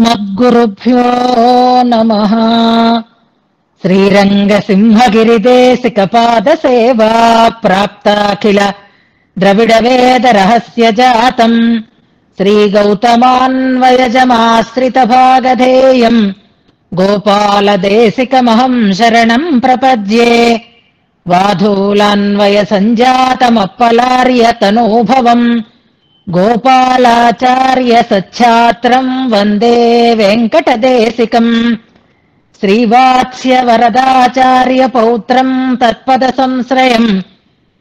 अस्मद्गुरुभ्यो नमः। श्रीरङ्गसिंहगिरिदेशिकपादसेवा प्राप्ताखिल द्रविडवेदरहस्यजातम् श्रीगौतमान्वयजमाश्रितभागधेयम् गोपालदेशिकमहम् शरणम् प्रपद्ये। वाधूलान्वयसञ्जातमप्पलार्यतनूभवम् गोपालाचार्य सच्छात्रम् वन्दे वेङ्कटदेशिकम्। श्रीवात्स्य वरदाचार्य पौत्रम् तत्पदसंश्रयम्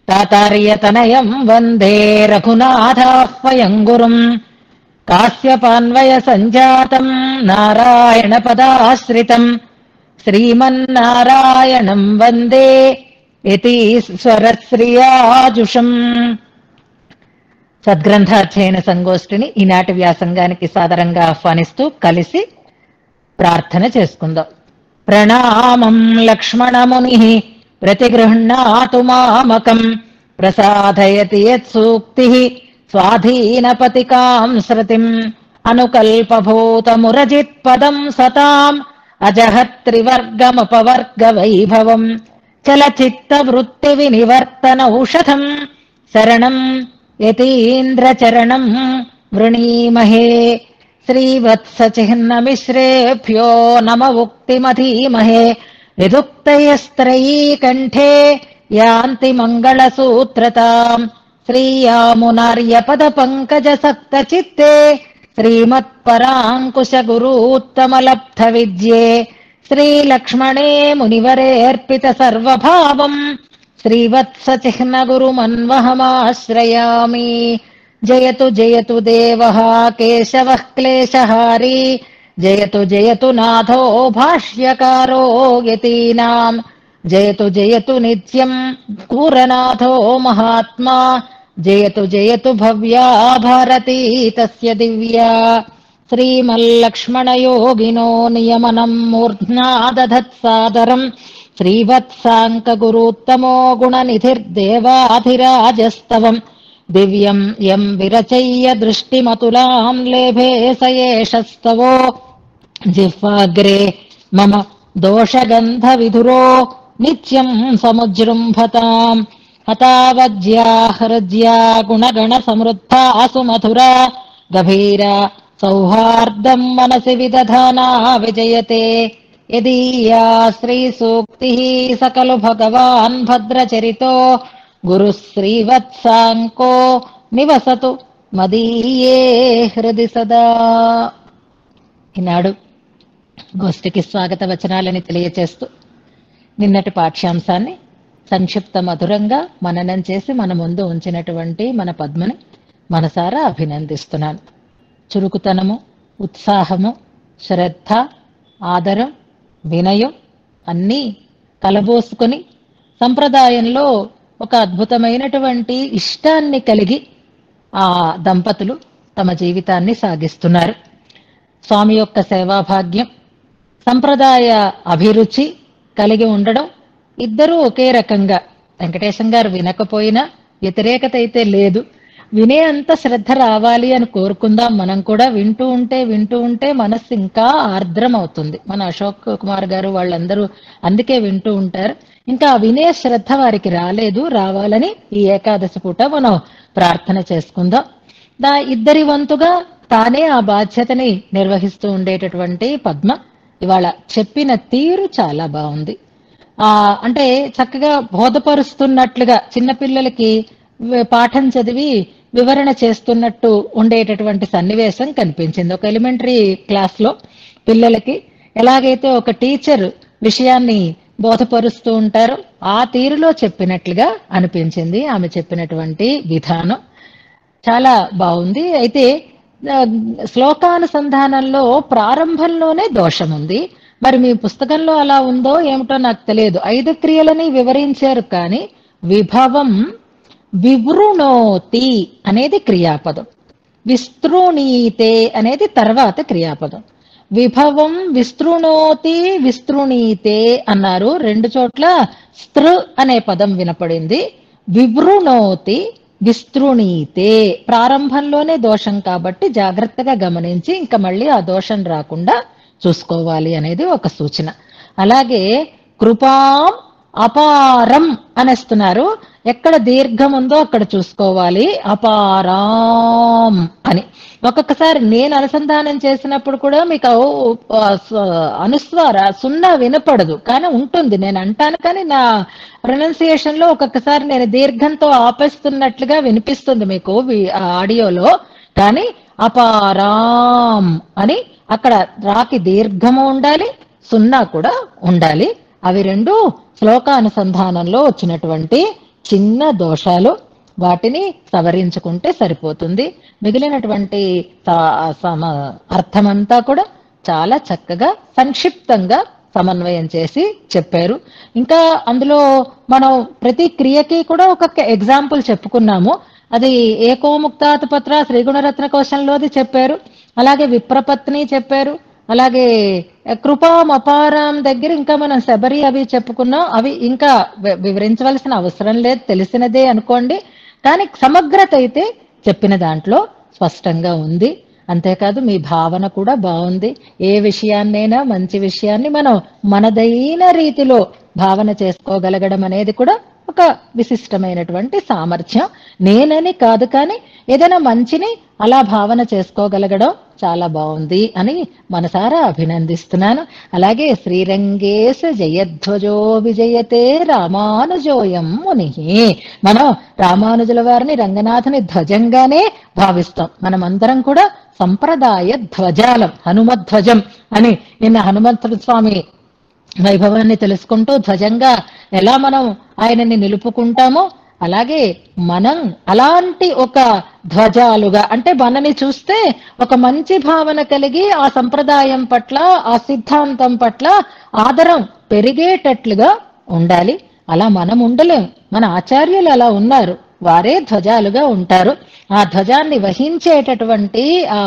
तातार्यतनयम् वन्दे रघुनाथाह्वयम् गुरुम्। काश्यपान्वय सञ्जातम् नारायणपदाश्रितम् श्रीमन्नारायणम् वन्दे యతీశ్వరశ్రియాజుషం. సద్గ్రంథాధ్యయన సంగోష్ఠిని ఈనాటి వ్యాసంగానికి సాదరంగా ఆహ్వానిస్తూ కలిసి ప్రార్థన చేసుకుందాం. ప్రణామం లక్ష్మణముని ప్రతిగృహ్ణాతు మామకం ప్రసాదయతి యత్సూక్తి స్వాధీనపతికాం శృతిం అనుకల్పభూతమురజిత్పదం సతాం అజహత్రివర్గమపవర్గ వైభవం చలచిత్తవృత్తి వినివర్తన ఔషధం శరణం యతీంద్రచరణం వృణీమహే. శ్రీవత్సచిహ్నమిశ్రేభ్యో నమ ఉక్తిమధీమహే. విదుక్తయస్త్రయీ కంఠే యాంతి మంగళసూత్రతాం. శ్రీయామునార్యపద పంకజ సక్త చిత్తే శ్రీమత్పరాంకుశ గురూత్తమలబ్ధ విద్యే. శ్రీలక్ష్మణే మునివరేర్పిత సర్వభావం శ్రీవత్సచిహ్న గురుమన్వహమాశ్రయామి. జయతు జయతు దేవః కేశవః క్లేశహారీ. జయతు జయతు నాథో భాష్యకారో యతీనాం. జయతు జయతు నిత్యం కూరనాథో మహాత్మా. జయతు జయతు భవ్యా భారతీ తస్య దివ్యా. శ్రీమల్లక్ష్మణయోగినో నియమనం మూర్ధ్నా దధత్సాదరం. శ్రీవత్సాంకగురుత్తమో గుణనిధిర్దేవాధిరాజస్తవం. దివ్యం యం విరచయ్య దృష్టిమతులాం లేభే స ఏషస్తవో. జిహ్వాగ్రే మమ దోషగంధవిధురో నిత్యం సముజృంభతాం. హతావజ్యా హృద్యా గుణగణ సమృద్ధా సుమధురా గభీరా సౌహార్దం మనసి విదధానా విజయతే. యదీయా శ్రీసూక్తి సకలు భగవాన్ భద్రచరితో గురు శ్రీవత్సాంకో నివసతు మదీయే హృది సదా. ఈనాడు గోష్ఠికి స్వాగత వచనాలని తెలియచేస్తూ నిన్నటి పాఠ్యాంశాన్ని సంక్షిప్త మధురంగా మననం చేసి మన ముందు ఉంచినటువంటి మన పద్మని మనసారా అభినందిస్తున్నాను. చురుకుతనము, ఉత్సాహము, శ్రద్ధ, ఆదరం, వినయం అన్నీ కలబోసుకొని సంప్రదాయంలో ఒక అద్భుతమైనటువంటి ఇష్టాన్ని కలిగి ఆ దంపతులు తమ జీవితాన్ని సాగిస్తున్నారు. స్వామి యొక్క సేవాభాగ్యం, సంప్రదాయ అభిరుచి కలిగి ఉండడం, ఇద్దరూ ఒకే రకంగా. వెంకటేశం గారు వినకపోయినా వ్యతిరేకత అయితే లేదు. వినే అంత శ్రద్ధ రావాలి అని కోరుకుందాం. మనం కూడా వింటూ ఉంటే మనస్సు ఇంకా ఆర్ద్రం అవుతుంది. మన అశోక్ కుమార్ గారు వాళ్ళందరూ అందుకే వింటూ ఉంటారు. ఇంకా వినే శ్రద్ధ వారికి రాలేదు, రావాలని ఈ ఏకాదశి పూట మనం ప్రార్థన చేసుకుందాం. ఇద్దరి వంతుగా తానే ఆ బాధ్యతని నిర్వహిస్తూ ఉండేటటువంటి పద్మ ఇవాళ చెప్పిన తీరు చాలా బాగుంది. అంటే చక్కగా బోధపరుస్తున్నట్లుగా చిన్నపిల్లలకి పాఠం చదివి వివరణ చేస్తున్నట్టు ఉండేటటువంటి సన్నివేశం కనిపించింది. ఒక ఎలిమెంటరీ క్లాస్ లో పిల్లలకి ఎలాగైతే ఒక టీచర్ విషయాన్ని బోధపరుస్తూ ఉంటారో ఆ తీరులో చెప్పినట్లుగా అనిపించింది. ఆమె చెప్పినటువంటి విధానం చాలా బాగుంది. అయితే శ్లోకానుసంధానంలో ప్రారంభంలోనే దోషం ఉంది. మరి మీ పుస్తకంలో అలా ఉందో ఏమిటో నాకు తెలియదు. 5 క్రియలని వివరించారు, కానీ విభవం వివృణోతి అనేది క్రియాపదం, విస్తృణీతే అనేది తర్వాత క్రియాపదం. విభవం విస్తృణోతి విస్తృణీతే అన్నారు. 2 చోట్ల స్త్ర అనే పదం వినపడింది. వివృణోతి విస్తృణీతే, ప్రారంభంలోనే దోషం కాబట్టి జాగ్రత్తగా గమనించి ఇంకా మళ్ళీ ఆ దోషం రాకుండా చూసుకోవాలి అనేది ఒక సూచన. అలాగే కృపాం అపారం అనేస్తున్నారు. ఎక్కడ దీర్ఘం ఉందో అక్కడ చూసుకోవాలి, అపారాం అని. ఒక్కొక్కసారి నేను అనుసంధానం చేసినప్పుడు కూడా మీకు అనుస్వార సున్నా వినపడదు, కానీ ఉంటుంది. నేను అంటాను కానీ నా ప్రొనౌన్సియేషన్ లో ఒక్కొక్కసారి నేను దీర్ఘంతో ఆపేస్తున్నట్లుగా వినిపిస్తుంది మీకు ఆడియోలో. కానీ అపారాం అని అక్కడ రాకి దీర్ఘము ఉండాలి, సున్నా కూడా ఉండాలి. అవి రెండు శ్లోకానుసంధానంలో వచ్చినటువంటి చిన్న దోషాలు. వాటిని సవరించుకుంటే సరిపోతుంది. మిగిలినటువంటి అర్థమంతా కూడా చాలా చక్కగా సంక్షిప్తంగా సమన్వయం చేసి చెప్పారు. ఇంకా అందులో మనం ప్రతి క్రియకి కూడా ఒక్కొక్క ఎగ్జాంపుల్ చెప్పుకున్నాము. అది ఏకోముక్తాత పత్ర శ్రీగుణరత్న కోశంలోది చెప్పారు, అలాగే విప్రపత్ని చెప్పారు, అలాగే కృపాం అపారాం దగ్గర ఇంకా మనం శబరి అవి చెప్పుకున్నాం. అవి ఇంకా వివరించవలసిన అవసరం లేదు, తెలిసినదే అనుకోండి. కానీ సమగ్రత అయితే చెప్పిన దాంట్లో స్పష్టంగా ఉంది. అంతేకాదు మీ భావన కూడా బాగుంది. ఏ విషయాన్నైనా మంచి విషయాన్ని మనం మనదైన రీతిలో భావన చేసుకోగలగడం అనేది కూడా ఒక విశిష్టమైనటువంటి సామర్థ్యం. నేనని కాదు, కానీ ఏదైనా మంచిని అలా భావన చేసుకోగలగడం చాలా బాగుంది అని మనసారా అభినందిస్తున్నాను. అలాగే శ్రీరంగేశ జయధ్వజో విజయతే రామానుజోయం ముని. మనం రామానుజుల వారిని రంగనాథుని ధ్వజంగానే భావిస్తాం. మనమందరం కూడా సంప్రదాయ ధ్వజాలం, హనుమధ్వజం అని. నిన్న హనుమంతుడు స్వామి వైభవాన్ని తెలుసుకుంటూ ధ్వజంగా ఎలా మనం ఆయనని నిలుపుకుంటామో అలాగే మనం అలాంటి ఒక ధ్వజాలుగా, అంటే మనని చూస్తే ఒక మంచి భావన కలిగి ఆ సంప్రదాయం పట్ల, ఆ సిద్ధాంతం పట్ల ఆదరం పెరిగేటట్లుగా ఉండాలి. అలా మనం ఉండలేం. మన ఆచార్యులు అలా ఉన్నారు, వారే ధ్వజాలుగా ఉంటారు. ఆ ధ్వజాన్ని వహించేటటువంటి, ఆ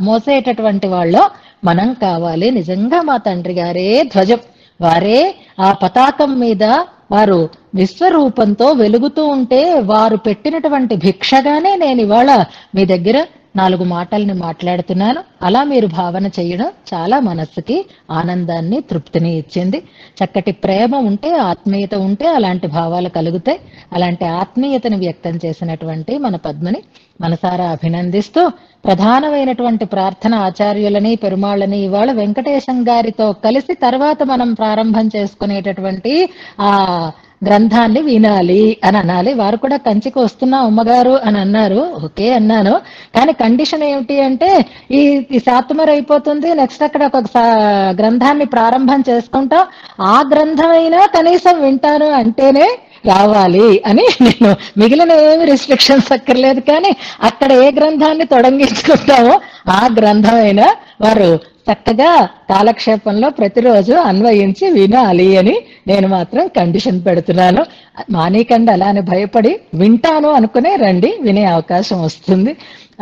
మోసేటటువంటి వాళ్ళు మనం కావాలి. నిజంగా మా తండ్రి గారే ధ్వజం. వారే ఆ పతాకం మీద వారు విశ్వరూపంతో వెలుగుతూ ఉంటే వారు పెట్టినటువంటి భిక్షగానే నేను ఇవాళ మీ దగ్గర 4 మాటల్ని మాట్లాడుతున్నాను. అలా మీరు భావన చేయడం చాలా మనస్సుకి ఆనందాన్ని, తృప్తిని ఇచ్చింది. చక్కటి ప్రేమ ఉంటే, ఆత్మీయత ఉంటే అలాంటి భావాలు కలుగుతాయి. అలాంటి ఆత్మీయతను వ్యక్తం చేసినటువంటి మన పద్మని మనసారా అభినందిస్తూ, ప్రధానమైనటువంటి ప్రార్థన ఆచార్యులని, పెరుమాళ్ళని ఇవాళ వెంకటేశం గారితో కలిసి తర్వాత మనం ప్రారంభం చేసుకునేటటువంటి ఆ గ్రంథాన్ని వినాలి అని అనాలి. వారు కూడా కంచికి వస్తున్నా అమ్మగారు అని అన్నారు. ఓకే అన్నాను. కానీ కండిషన్ ఏమిటి అంటే ఈ శాతమర్ అయిపోతుంది, నెక్స్ట్ అక్కడ ఒక గ్రంథాన్ని ప్రారంభం చేసుకుంటాం, ఆ గ్రంథమైనా కనీసం వింటాను అంటేనే రావాలి అని. నేను మిగిలిన ఏమి రిస్ట్రిక్షన్స్ అక్కర్లేదు, కానీ అక్కడ ఏ గ్రంథాన్ని తొడంగించుకుంటామో ఆ గ్రంథమైనా వారు చక్కగా కాలక్షేపంలో ప్రతిరోజు అన్వయించి వినాలి అని నేను మాత్రం కండిషన్ పెడుతున్నాను. మానేకండి అలానే భయపడి, వింటాను అనుకునే రండి, వినే అవకాశం వస్తుంది.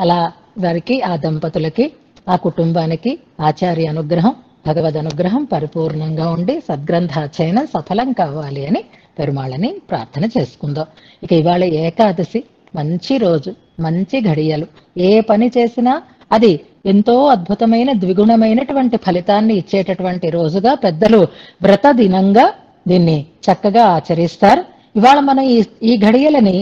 అలా వారికి, ఆ దంపతులకి, ఆ కుటుంబానికి ఆచార్య అనుగ్రహం, భగవద్ అనుగ్రహం పరిపూర్ణంగా ఉండి సద్గ్రంథాచయనం సఫలం కావాలి అని పెరుమాళ్ళని ప్రార్థన చేసుకుందాం. ఇక ఇవాళ ఏకాదశి, మంచి రోజు, మంచి ఘడియలు. ఏ పని చేసినా అది ఎంతో అద్భుతమైన ద్విగుణమైనటువంటి ఫలితాన్ని ఇచ్చేటటువంటి రోజుగా పెద్దలు వ్రత దినంగా దీన్ని చక్కగా ఆచరిస్తారు. ఇవాళ మనం ఈ ఘడియలని,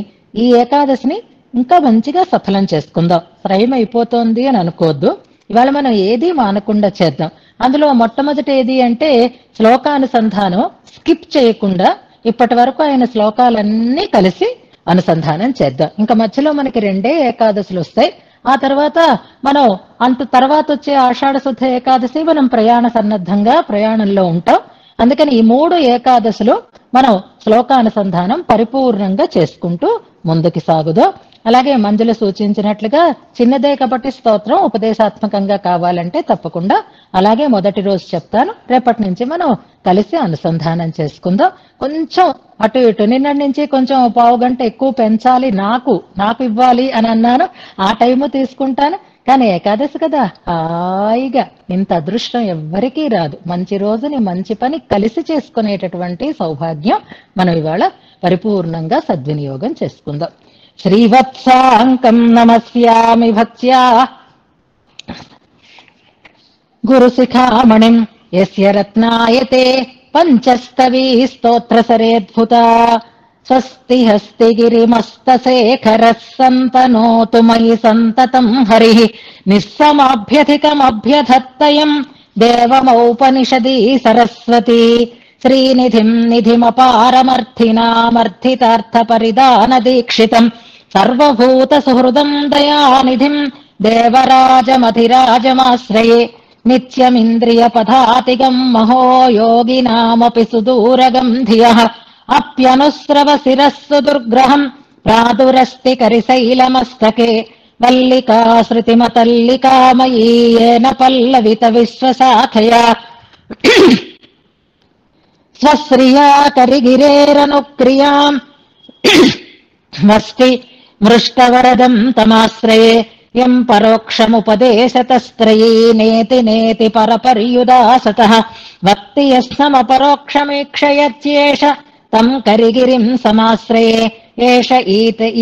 ఈ ఏకాదశిని ఇంకా మంచిగా సఫలం చేసుకుందాం. శ్రయం అయిపోతోంది అని అనుకోవద్దు. ఇవాళ మనం ఏది మానకుండా చేద్దాం. అందులో మొట్టమొదటి ఏది అంటే శ్లోకానుసంధానం స్కిప్ చేయకుండా ఇప్పటి వరకు ఆయన శ్లోకాలన్నీ కలిసి అనుసంధానం చేద్దాం. ఇంకా మధ్యలో మనకి 2 ఏకాదశులు వస్తాయి. ఆ తర్వాత మనం తర్వాత వచ్చే ఆషాఢ శుద్ధ ఏకాదశి మనం ప్రయాణ సన్నద్ధంగా ప్రయాణంలో ఉంటాం. అందుకని ఈ 3 ఏకాదశులు మనం శ్లోకానుసంధానం పరిపూర్ణంగా చేసుకుంటూ ముందుకు సాగుదాం. అలాగే మంజులు సూచించినట్లుగా చిన్నదే కాబట్టి స్తోత్రం ఉపదేశాత్మకంగా కావాలంటే తప్పకుండా అలాగే మొదటి రోజు చెప్తాను. రేపటి నుంచి మనం కలిసి అనుసంధానం చేసుకుందాం. కొంచెం అటు ఇటు నిన్నటి నుంచి కొంచెం పావు గంట ఎక్కువ పెంచాలి, నాకు ఇవ్వాలి అని అన్నాను. ఆ టైము తీసుకుంటాను. కానీ ఏకాదశి కదా, హాయిగా ఇంత అదృష్టం ఎవ్వరికీ రాదు. మంచి రోజుని, మంచి పని కలిసి చేసుకునేటటువంటి సౌభాగ్యం మనం ఇవాళ పరిపూర్ణంగా సద్వినియోగం చేసుకుందాం. శ్రీవత్సాంకం నమస్యామి భక్త్యా గురుశిఖామణిం యస్య రత్నాయతే పంచస్తవీ స్తోత్రసరేద్భుతా స్వస్తి హస్తి గిరిమస్తశేఖరः సంతనోతు మయి సంతతం హరిః నిస్సమాభ్యధికమభ్యధత్తయం దేవమౌపనిషదీ సరస్వతి శ్రీనిధిం నిధిమపారమర్థినామర్థితార్థపరిదానదీక్షితం సర్వభూతసుహృదం దయానిధిం దేవరాజమధిరాజమాశ్రయే నిత్యమింద్రియపథాతిగం మహో యోగినామపి సుదూరగం ధియః అప్యనుస్రవశిరస్సు దుర్గ్రహం ప్రాదురస్తి కరిశైలమస్తకే వల్లికాశ్రుతిమతల్లికామయీ యేన పల్లవిత విశ్వశాఖయా స్వశ్రియా కరిగిరేరనుక్రియాం మస్తి మృష్టవరదం తమాశ్రయే యం పరోక్షముపదేశతస్త్రయీ నేతి నేతి పరపర్యుదాసతః వక్తి యస్సమపరోక్షమీక్షయత్యేష తం కరిగిరిం సమాశ్రయే ఏష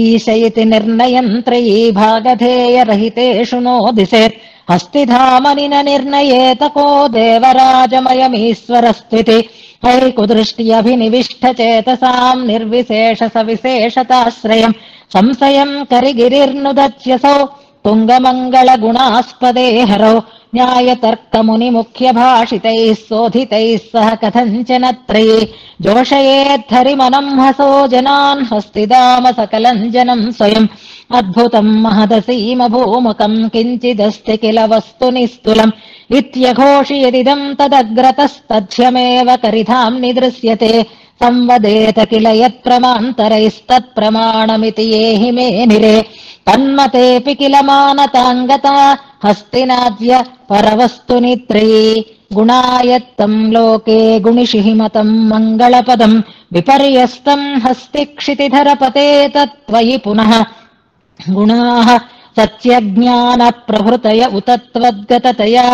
ఈశ ఇతి నిర్ణయం త్రయీ భాగధేయరహితేషు నోదిశేత్ హస్తిధామనిన నిర్ణయేత కో దేవరాజమయమీశ్వరస్త్వితి హైకుదృష్ట్యభినివిష్టచేతసాం నిర్విశేష సవిశేషతాశ్రయం సంశయం కరిగిరిర్నుదచ్యసౌ తుంగమంగళగుణాస్పదే హరౌ న్యాయతర్కమునిముఖ్యభాషితైः శోధితైः సహ కథంచన త్రయీ జోషయేద్ధరిమనం హసో జనాన్ హస్తిదామ సకలం జనం స్వయం అద్భుతం మహదసీమభూముఖం కించిదస్తి కిల వస్తు నిస్తులం ఇత్యఘోషయదిదం తదగ్రతస్తథ్యమేవ కరిధాంని దృశ్యతే సంవదేత కిల యత్ప్రమాంతరైస్తత్ప్రమాణమితి ఏహి మే నిరే తన్మతేపి కిల మానతాంగతా హస్తినాద్య పరవస్తుని త్రయీ గుణాయత్తం లోకే గుణిషిహిమతం మంగళపదం విపర్యస్తం హస్తిక్షితిధరపతే తత్త్వయి పునః గుణాః సత్యజ్ఞాన ప్రభృతయ ఉతత్వద్గతతయా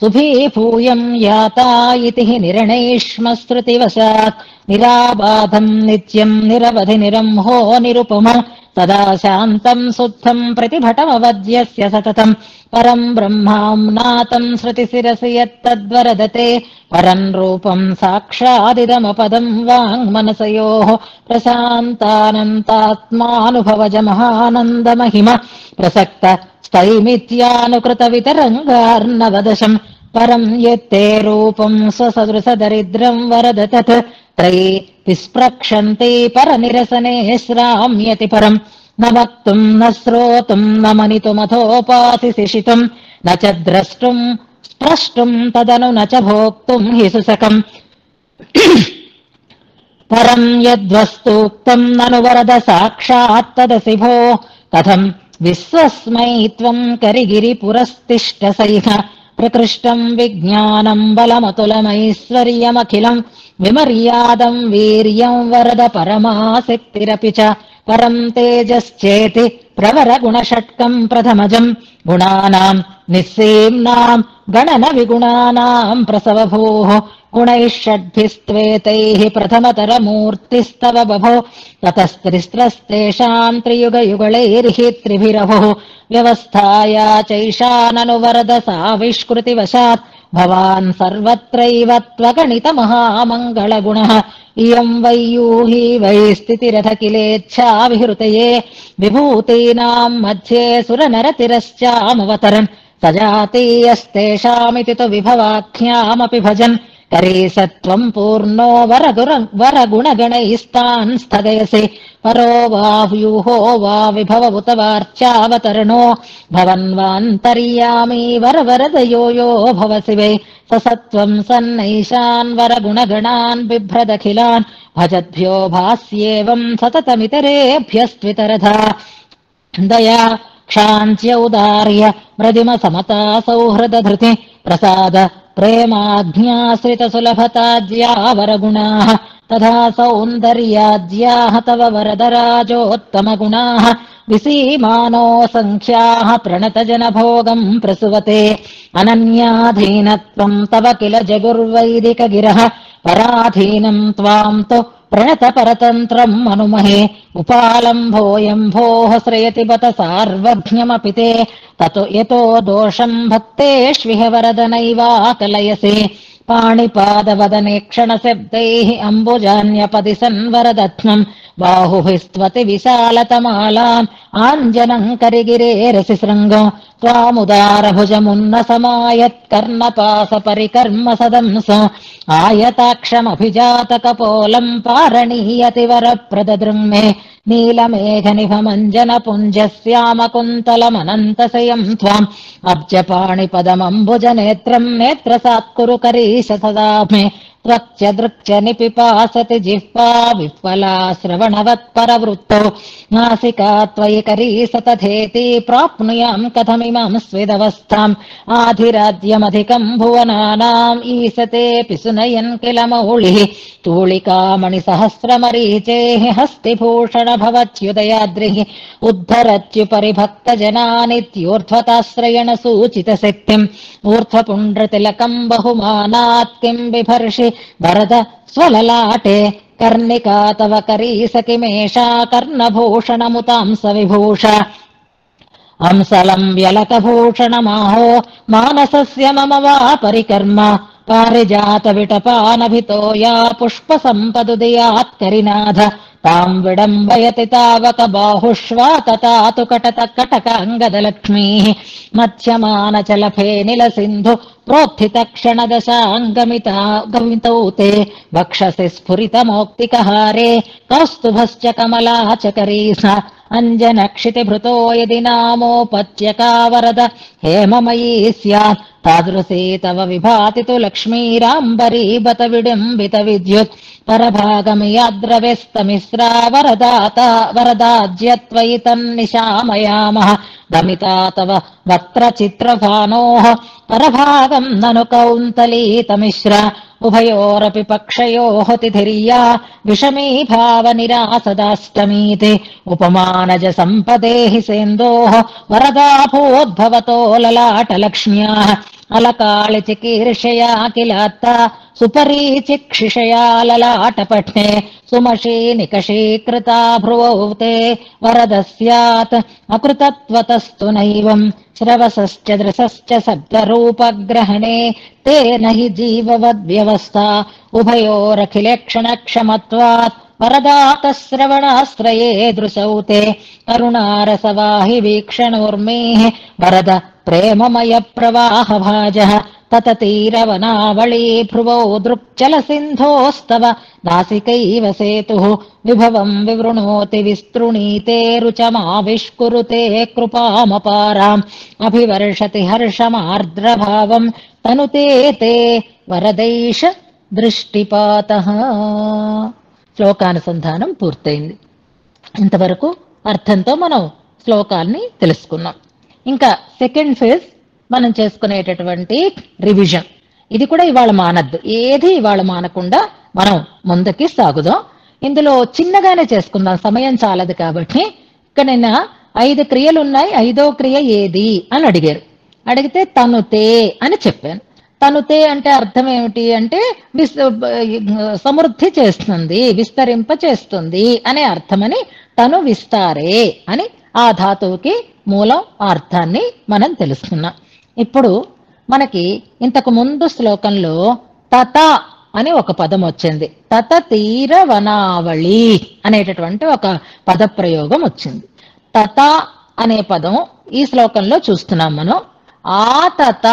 సుభీభూయం యాతా ఇతి నిర్ణయిష్మశ్రుతివశాత్ నిరాబాధం నిత్యం నిరవధి నిరంహో నిరుపమ సదా శాంతం శుద్ధం ప్రతిభటమవద్యస్య సతతం పరం బ్రహ్మాంనాతం శృతిశిరసి యత్తద్వరదతే పరం రూపం సాక్షాదిదమపదం వాంగ్మనసయోః ప్రశాంతానంతాత్మానుభవజమహానందమహిమ ప్రసక్త స్థైమిత్యానుకృత వితరంగార్ణవదశం పరం యత్తే రూపం స్వసదృశదరిద్రం వరద తత్ త్రయీ విస్ప్రక్షంతే పరనిరసనే శ్రామ్యతి పరం న వక్తుం న శ్రోతుం న మనితుమథోపాసిశిషితుం న చ ద్రష్టుం స్పృష్టం తదను న చ భోక్తుం హి సుసకం పరం యద్వస్తూక్తం నను వరద సాక్షాత్ తదసి భో కథం విశ్వస్మై త్వం కరిగిరి పురస్తిష్టసైః ప్రకృష్టం విజ్ఞానం బలమతులమైశ్వర్యమఖిలం విమర్యాదం వీర్యం వరద పరమాసక్తిరపి చ పరం తేజశ్చేతి ప్రవర గుణషట్కం ప్రథమజం గుణానాం నిస్సీమ్నాం గణన విగుణానాం ప్రసవభూః గుణైః షడ్భిస్త్వేతైః ప్రథమతరమూర్తిస్తవ బభో తతస్త్రిస్త్రస్తేషాం త్రియుగయుగళైర్హి త్రిభిరభుః వ్యవస్థాయా చైషానను వరద సావిష్కృతివశాత్ భవాన్ సర్వత్రైవ త్వగణిత మహామంగళగుణః ఇయం వై యూహి వై స్థితిరథ కిలేచ్ఛా విహృతయే విభూతీనాం మధ్యే సురనరతిరశ్చామవతరన్ సజాతీయస్తేషామితి తు విభవాఖ్యామపి భజన్ కరీసత్వం పూర్ణో వరగుణగణైస్తాన్ స్థగయసి పరో వా వ్యూహో వా విభవ ఉత వార్చావతరణో భవన్వాంతర్యామీ వరవరదయో యో భవసి వై ససత్వం సన్నైషాన్ వరగుణగణాన్ బిభ్రదఖిలాన్ భజద్భ్యో భాస్యేవం సతతమితరేభ్యస్త్వితరథా దయా క్షాంత్యౌదార్య మృదిమ సమతా సౌహృదధృతి ప్రసాద ప్రేమాజ్ఞాశ్రిత సులభతాజ్యా వరగుణాః తథా సౌందర్యాజ్యాః తవ వరదరాజోత్తమగుణాః విసీమానో సంఖ్యాః ప్రణతజనభోగం ప్రసువతే అనన్యాధీనత్వం తవ కిల జగుర్వైదికగిరః పరాధీనం త్వాం తు ప్రణత పరతంత్రం మనుమహే ఉపాలంభోయంభోః శ్రయతి బత సార్వజ్ఞమపి తే తతో యతో దోషం భక్తేష్విహ వరద నైవాకలయసే పాణిపాదవదనే క్షణశబ్దైః అంబుజాన్యపది సన్వరదత్నం బాహుభిస్త్వతి విశాలతమాలాం ఆంజనం కరిగిరేరసి శృంగం త్వాముదారభుజమున్నసమాయత్కర్ణపాస పరికర్మ సదంసం ఆయతాక్షమభిజాతకపోలం పారణీయతి వరప్రదదృంమే నీలమేఘనిభమంజన పుంజశ్యామకుంతలమనంతశయం త్వాం అబ్జపాణిపదమంబుజనేత్రం నేత్రసాత్కురు కరీశ సదా మే త్వచ్చ దృక్చ నిపిపాసతి జిహ్వా విఫ్వలా శ్రవణవత్పరవృత్తౌ నాసికా త్వయి కరీశ తథేతి ప్రాప్నుయాం కథమిమాం స్వేదవస్థాం ఆధిరాజ్యమధికం భువనానాం ఈశతేऽपि సునయన్ కిల మౌళిః తూళికామణి సహస్రమరీచేః హస్తిభూషణ భవత్యుదయాద్రిః ఉద్ధరత్యుపరిభక్త జనానిత్యూర్ధ్వతాశ్రయణ సూచిత శక్తిం ఊర్ధ్వపుండ్రతిలకం బహుమానాత్ కిం బిభర్షి వరద స్వలలాటే కర్ణికా తవ కరీస కిమేషా కర్ణభూషణముతాంస విభూష అంసలం వ్యలకభూషణమాహో మానసస్య మమ వా పరికర్మ పారిజాత విటపానభితో యా పుష్ప సంపదుదయాత్కరినాథ తాం విడంబయతి తావక బాహుష్వా తతాతు కటత కటకాంగదలక్ష్మీ మధ్యమానచలఫే నిల సింధు ప్రోత్థిత క్షణదశాంగమితౌ తే వక్షసి స్ఫురితమౌక్తికహారే కౌస్తుభశ్చ కమలా చ కరీస అంజనక్షితిభృతో యది నామోపత్యకా వరద హేమమయీ స్యాత్ తాదృశీ తవ విభాతి తు లక్ష్మీరాంబరీ బత విడింబిత విద్యుత్ పరభాగమియాద్రవేస్తమిశ్రా వరదాజ్యత్వయి తన్నిశామయామః దమితా తవ వక్త్రచిత్రభానోః పరభాగం నను కౌంతలీతమిశ్ర ఉభయోరపి పక్షయోః తిథిర్యా విషమీభావనిరాసదాష్టమీతి ఉపమానజ సంపదేః సేందోః వరదాభూద్భవతో లలాటలక్ష్మ్యాః అలకాళి చికీర్షయా కిలాత్తా సుపరీచిక్షిషయా లలాటపట్నే సుమషీ నికషీకృతా భ్రువౌ తే వరద స్యాత్ అకృతత్వతస్తు నైవం శ్రవసశ్చ దృశశ్చ శబ్దరూపగ్రహణే తేన హి జీవవద్వ్యవస్థా ఉభయోరఖిలేక్షణక్షమత్వాత్ వరదాతశ్రవణాశ్రయే దృశౌ తే కరుణారసవాహి వీక్షణోర్మేః వరద ప్రేమమయ ప్రవాహ భాజః తతతీరవనావళీ భ్రువౌ దృక్చల సింధోస్తవ నాసికైవ సేతుః విభవం వివృణోతి విస్తృణీతే రుచమావిష్కురుతే కృపామపారాం అభివర్షతి హర్షమార్ద్రభావం తనుతే తే వరదైష దృష్టిపాతః. శ్లోకానుసంధానం పూర్తయింది. ఇంతవరకు అర్థంతో మనం శ్లోకాల్ని తెలుసుకున్నాం. ఇంకా సెకండ్ ఫేజ్ మనం చేసుకునేటటువంటి రివిజన్. ఇది కూడా ఇవాళ మానద్దు, ఏది ఇవాళ మానకుండా మనం ముందుకి సాగుదాం. ఇందులో చిన్నగానే చేసుకుందాం, సమయం చాలదు కాబట్టి. ఇక్కడ నిన్న 5 క్రియలు ఉన్నాయి, 5వ క్రియ ఏది అని అడిగారు. అడిగితే తనుతే అని చెప్పాను. తనుతే అంటే అర్థం ఏమిటి అంటే సమృద్ధి చేస్తుంది, విస్తరింప చేస్తుంది అనే అర్థమని తను విస్తారే అని ఆ ధాతువుకి మూలం అర్థాన్ని మనం తెలుసుకున్నాం. ఇప్పుడు మనకి ఇంతకు ముందు శ్లోకంలో తత అని ఒక పదం వచ్చింది. తత తీర వనావళి అనేటటువంటి ఒక పదప్రయోగం వచ్చింది. తత అనే పదం ఈ శ్లోకంలో చూస్తున్నాం మనం. ఆ తత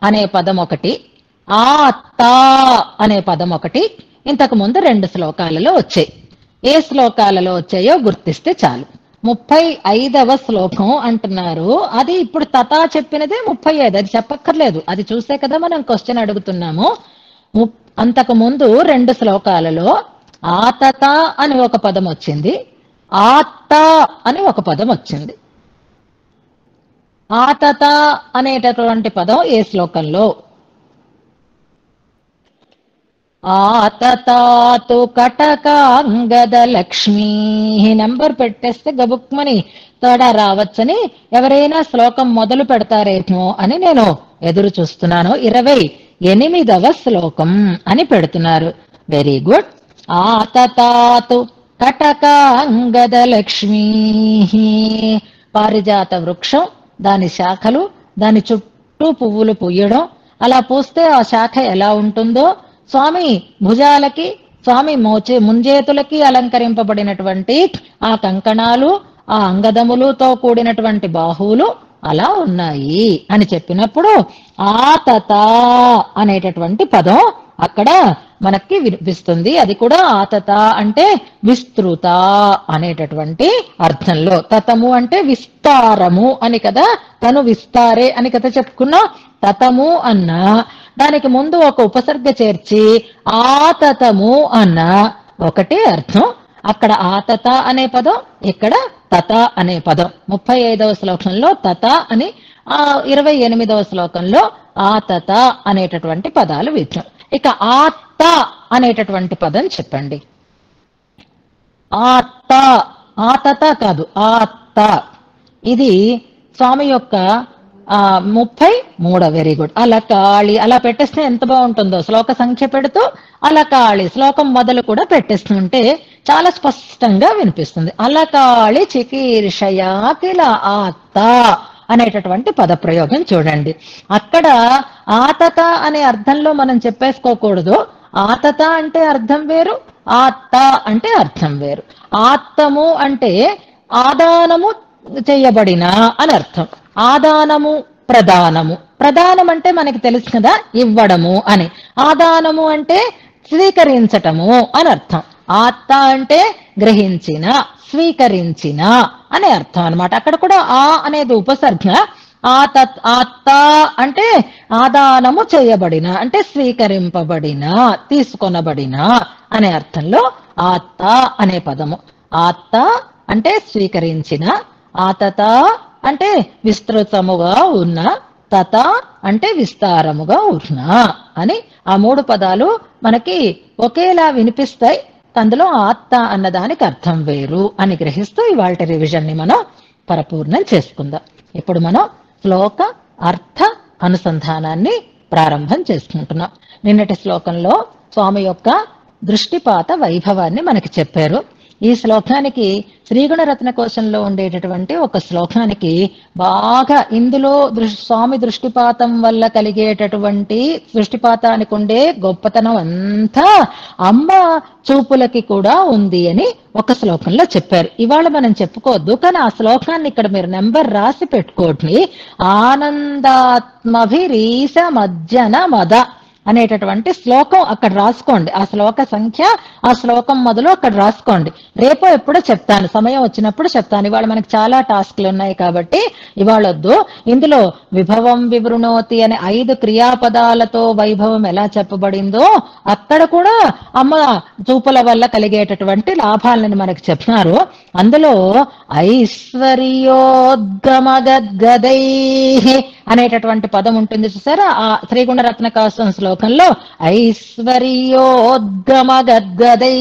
అనే పదం ఒకటి, ఆ తా అనే పదం ఒకటి ఇంతకు ముందు 2 శ్లోకాలలో వచ్చాయి. ఏ శ్లోకాలలో వచ్చాయో గుర్తిస్తే చాలు. 35వ శ్లోకం అంటున్నారు. అది ఇప్పుడు తతా చెప్పినదే 35, అది చెప్పక్కర్లేదు, అది చూసే కదా మనం క్వశ్చన్ అడుగుతున్నాము. అంతకు ముందు 2 శ్లోకాలలో ఆతత అని ఒక పదం వచ్చింది, ఆత్త అని ఒక పదం వచ్చింది. ఆతత అనేటటువంటి పదం ఏ శ్లోకంలో? ఆతతాతు కటకాంగద లక్ష్మీ. నంబర్ పెట్టేస్తే గబుక్మని తోడా రావచ్చని ఎవరైనా శ్లోకం మొదలు పెడతారేమో అని నేను ఎదురు చూస్తున్నాను. 28వ శ్లోకం అని పెడుతున్నారు. Very good. ఆతతాతు కటకాంగద లక్ష్మీ. పారిజాత వృక్షం, దాని శాఖలు, దాని చుట్టూ పువ్వులు పూయడం, అలా పూస్తే ఆ శాఖ ఎలా ఉంటుందో, స్వామి భుజాలకి, స్వామి ముంజేతులకి అలంకరింపబడినటువంటి ఆ కంకణాలు, ఆ అంగదములతో కూడినటువంటి బాహువులు అలా ఉన్నాయి అని చెప్పినప్పుడు ఆతత అనేటటువంటి పదం అక్కడ మనకి వినిపిస్తుంది. అది కూడా ఆతత అంటే విస్తృత అనేటటువంటి అర్థంలో. తతము అంటే విస్తారము అని కదా, తను విస్తారే అని కదా చెప్పుకున్నా. తతము అన్న దానికి ముందు ఒక ఉపసర్గ చేర్చి ఆతతము అన్న ఒకటే అర్థం. అక్కడ ఆతత అనే పదం, ఇక్కడ తత అనే పదం. 35వ శ్లోకంలో తత అని, 28వ శ్లోకంలో ఆతత అనేటటువంటి పదాలు విద్యం. ఇక ఆత్త అనేటటువంటి పదం చెప్పండి. ఆత్త, ఆతత కాదు, ఆత్త. ఇది స్వామి యొక్క 33. Very good. అలకాళి అలా పెట్టేస్తే ఎంత బాగుంటుందో, శ్లోక సంఖ్య పెడుతూ అలకాళి శ్లోకం మొదలు కూడా పెట్టేస్తుంటే చాలా స్పష్టంగా వినిపిస్తుంది. అలకాళి చికీర్షయా కిల ఆత్త అనేటటువంటి పదప్రయోగం చూడండి. అక్కడ ఆతత అనే అర్థంలో మనం చెప్పేసుకోకూడదు. ఆతత అంటే అర్థం వేరు, ఆత్త అంటే అర్థం వేరు. ఆత్తము అంటే ఆదానము చేయబడిన అని అర్థం. ఆదానము ప్రదానము. ప్రదానం అంటే మనకి తెలుసు కదా, ఇవ్వడము అని. ఆదానము అంటే స్వీకరించటము అని అర్థం. ఆత్త అంటే గ్రహించిన, స్వీకరించిన అనే అర్థం అన్నమాట. అక్కడ కూడా ఆ అనేది ఉపసర్గ. ఆత్త అంటే ఆదానము చేయబడిన, అంటే స్వీకరింపబడిన, తీసుకొనబడిన అనే అర్థంలో ఆత్త అనే పదము. ఆత్త అంటే స్వీకరించిన, ఆతత అంటే విస్తృతముగా ఉన్న, తత అంటే విస్తారముగా ఉన్న అని ఆ 3 పదాలు మనకి ఒకేలా వినిపిస్తాయి. అందులో ఆత్త అన్నదానికి అర్థం వేరు అని గ్రహిస్తూ ఇవాళ రివిజన్ ని మనం పరిపూర్ణం చేసుకుందాం. ఇప్పుడు మనం శ్లోక అర్థ అనుసంధానాన్ని ప్రారంభం చేసుకుంటున్నాం. నిన్నటి శ్లోకంలో స్వామి యొక్క దృష్టిపాత వైభవాన్ని మనకి చెప్పారు. ఈ శ్లోకానికి శ్రీగుణరత్న కోశంలో ఉండేటటువంటి ఒక శ్లోకానికి బాగా ఇందులో స్వామి దృష్టిపాతం వల్ల కలిగేటటువంటి, దృష్టిపాతానికి ఉండే గొప్పతనం అంతా అమ్మ చూపులకి కూడా ఉంది అని ఒక శ్లోకంలో చెప్పారు. ఇవాళ మనం చెప్పుకోవద్దు, కానీ ఆ శ్లోకాన్ని ఇక్కడ మీరు నెంబర్ రాసి పెట్టుకోండి. ఆనందాత్మభిరీశ మజ్జన మద అనేటటువంటి శ్లోకం అక్కడ రాసుకోండి. ఆ శ్లోక సంఖ్య, ఆ శ్లోకం మొదలు అక్కడ రాసుకోండి. రేపో ఎప్పుడో చెప్తాను, సమయం వచ్చినప్పుడు చెప్తాను. ఇవాళ మనకి చాలా టాస్క్లు ఉన్నాయి కాబట్టి ఇవాళ వద్దు. ఇందులో విభవం వివృణోతి అనే 5 క్రియాపదాలతో వైభవం ఎలా చెప్పబడిందో అక్కడ కూడా అమ్మ చూపుల వల్ల కలిగేటటువంటి లాభాలను మనకి చెప్తున్నారు. అందులో ఐశ్వర్యోద్గమగద్గదై అనేటటువంటి పదం ఉంటుంది చూసారా, ఆ శ్రీగుణరత్న కోసం శ్లోకంలో ఐశ్వర్యోద్గమగద్గదై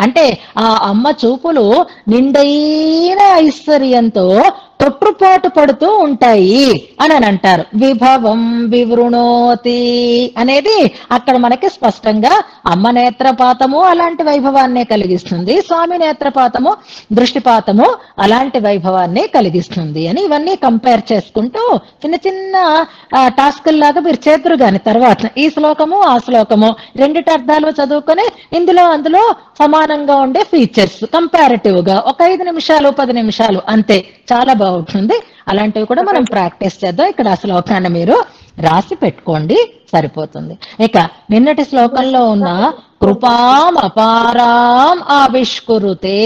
అంటే ఆ అమ్మ చూపులు నిండైన ఐశ్వర్యంతో తొట్టుపాటు పడుతూ ఉంటాయి అని అంటారు. విభవం వివృణోతి అనేది అక్కడ మనకి స్పష్టంగా అమ్మ నేత్రపాతము అలాంటి వైభవాన్నే కలిగిస్తుంది, స్వామి నేత్రపాతము దృష్టిపాతము అలాంటి వైభవాన్నే కలిగిస్తుంది అని ఇవన్నీ కంపేర్ చేసుకుంటూ చిన్న చిన్న టాస్కుల్లాగా మీరు చేతురు గాని తర్వాత ఈ శ్లోకము ఆ శ్లోకము రెండిటి అర్థాలు చదువుకొని ఇందులో అందులో సమానంగా ఉండే ఫీచర్స్ కంపారిటివ్ గా ఒక 5 నిమిషాలు 10 నిమిషాలు అంతే, చాలా బాగుంటుంది. అలాంటివి కూడా మనం ప్రాక్టీస్ చేద్దాం. ఇక్కడ ఆ శ్లోకాన్ని మీరు రాసి పెట్టుకోండి, సరిపోతుంది. ఇక నిన్నటి శ్లోకంలో ఉన్న కృపాం అపారాం ఆవిష్కురుతే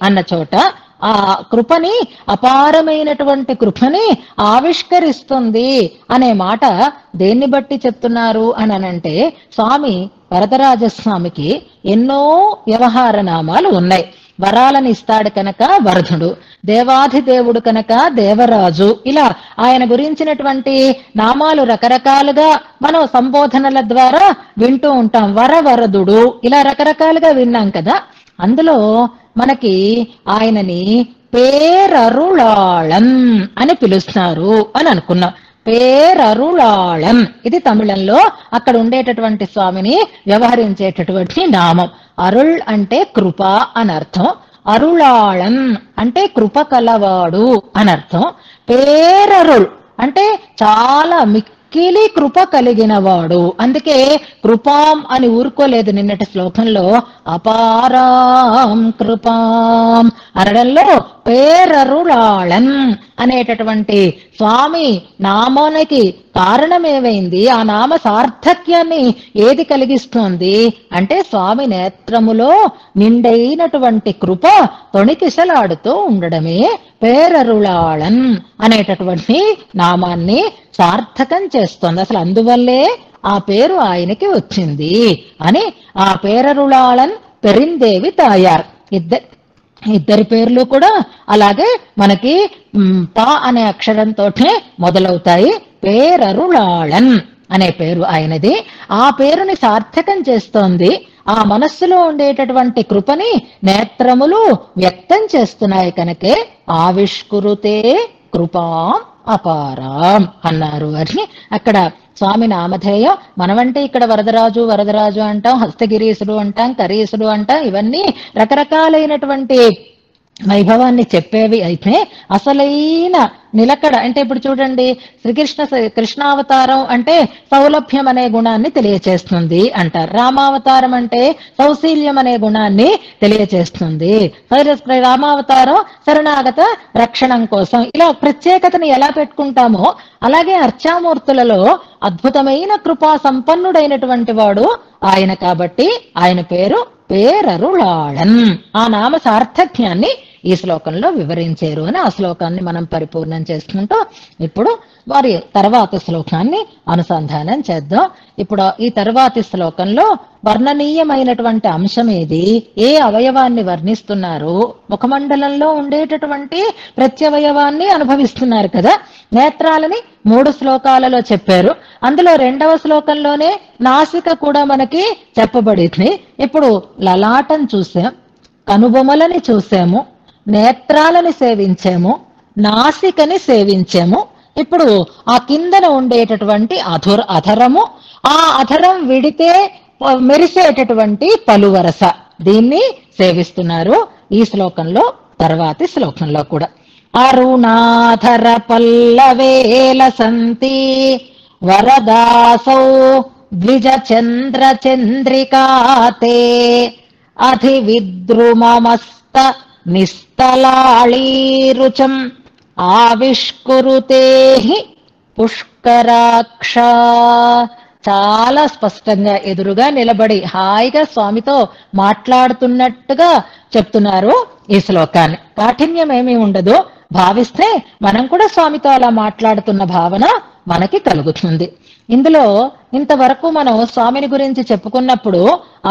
అన్న చోట ఆ కృపని, అపారమైనటువంటి కృపని ఆవిష్కరిస్తుంది అనే మాట దేన్ని బట్టి చెప్తున్నారు అని అనంటే, స్వామి వరదరాజస్వామికి ఎన్నో వ్యవహార నామాలు ఉన్నాయి. వరాలను ఇస్తాడు కనుక వరదుడు, దేవాధిదేవుడు కనుక దేవరాజు, ఇలా ఆయన గురించినటువంటి నామాలు రకరకాలుగా మనం సంబోధనల ద్వారా వింటూ ఉంటాం. వరవరదుడు ఇలా రకరకాలుగా విన్నాం కదా. అందులో మనకి ఆయనని పేరరుళాళం అని పిలుస్తున్నారు అని అనుకున్నాం. పేరరుళాళం ఇది తమిళంలో అక్కడ ఉండేటటువంటి స్వామిని వ్యవహరించేటటువంటి నామం. అరుళ్ అంటే కృప అనర్థం, అరుళాళన్ అంటే కృప కలవాడు అనర్థం, పేరరుళ్ అంటే చాలా మిక్కిలి కృప కలిగిన వాడు. అందుకే కృపాం అని ఊరుకోలేదు నిన్నటి శ్లోకంలో, అపారాం కృపాం అనడంలో పేరరుళాళన్ అనేటటువంటి స్వామి నామానికి కారణమేమైంది, ఆ నామ సార్థక్యాన్ని ఏది కలిగిస్తోంది అంటే స్వామి నేత్రములో నిండైనటువంటి కృప తొణికిసలాడుతూ ఉండడమే పేరరుళాళన్ అనేటటువంటి నామాన్ని సార్థకం చేస్తోంది. అసలు అందువల్లే ఆ పేరు ఆయనకి వచ్చింది అని. ఆ పేరరుళాళన్ పెరిందేవి తాయార్, ఇద్దరి పేర్లు కూడా అలాగే మనకి ప అనే అక్షరంతో మొదలవుతాయి. పేరరుళాళన్ అనే పేరు ఆయనది. ఆ పేరుని సార్థకం చేస్తోంది. ఆ మనస్సులో ఉండేటటువంటి కృపని నేత్రములు వ్యక్తం చేస్తున్నాయి కనుకే ఆవిష్కృతే కృపాం అపారాం అన్నారు అని అక్కడ స్వామి నామధేయం. మనమంటే ఇక్కడ వరదరాజు అంటాం, హస్తగిరీసుడు అంటాం, కరీసుడు అంటాం. ఇవన్నీ రకరకాలైనటువంటి వైభవాన్ని చెప్పేవి అయితే అసలైన నిలకడ అంటే ఇప్పుడు చూడండి, కృష్ణావతారం అంటే సౌలభ్యం అనే గుణాన్ని తెలియచేస్తుంది అంటారు. రామావతారం అంటే సౌశీల్యం అనే గుణాన్ని తెలియచేస్తుంది. రామావతారం శరణాగత రక్షణం కోసం. ఇలా ప్రత్యేకతను ఎలా పెట్టుకుంటామో అలాగే అర్చామూర్తులలో అద్భుతమైన కృపా సంపన్నుడైనటువంటి వాడు ఆయన. కాబట్టి ఆయన పేరు పేరరుళాళన్. ఆ నామ సార్థక్యాన్ని ఈ శ్లోకంలో వివరించారు అని ఆ శ్లోకాన్ని మనం పరిపూర్ణం చేసుకుంటూ ఇప్పుడు వారి తర్వాతి శ్లోకాన్ని అనుసంధానం చేద్దాం. ఇప్పుడు ఈ తర్వాతి శ్లోకంలో వర్ణనీయమైనటువంటి అంశం ఏది, ఏ అవయవాన్ని వర్ణిస్తున్నారు, ముఖమండలంలో ఉండేటటువంటి ప్రత్యవయవాన్ని అనుభవిస్తున్నారు కదా. నేత్రాలని 3 శ్లోకాలలో చెప్పారు. అందులో 2వ శ్లోకంలోనే నాసిక కూడా మనకి చెప్పబడింది. ఇప్పుడు లలాటం చూసాం, కనుబొమలని చూసాము, నేత్రాలని సేవించాము, నాసికని సేవించాము. ఇప్పుడు ఆ కిందన ఉండేటటువంటి అధరము, ఆ అధరం విడితే మెరిసేటటువంటి పలువరస, దీన్ని సేవిస్తున్నారు ఈ శ్లోకంలో. తర్వాతి శ్లోకంలో కూడా అరుణాధర పల్లవేల సంతి వరదాసౌ ద్విజ చంద్ర చంద్రికాతే అధివిద్రుమమస్త నిస్తలాళీరుచం ఆవిష్కురుతే పుష్కరాక్ష. చాలా స్పష్టంగా ఎదురుగా నిలబడి హాయిగా స్వామితో మాట్లాడుతున్నట్టుగా చెప్తున్నారు ఈ శ్లోకాన్ని. కాఠిన్యం ఏమీ ఉండదు. భావిస్తే మనం కూడా స్వామితో అలా మాట్లాడుతున్న భావన మనకి కలుగుతుంది. ఇందులో ఇంతవరకు మనం స్వామిని గురించి చెప్పుకున్నప్పుడు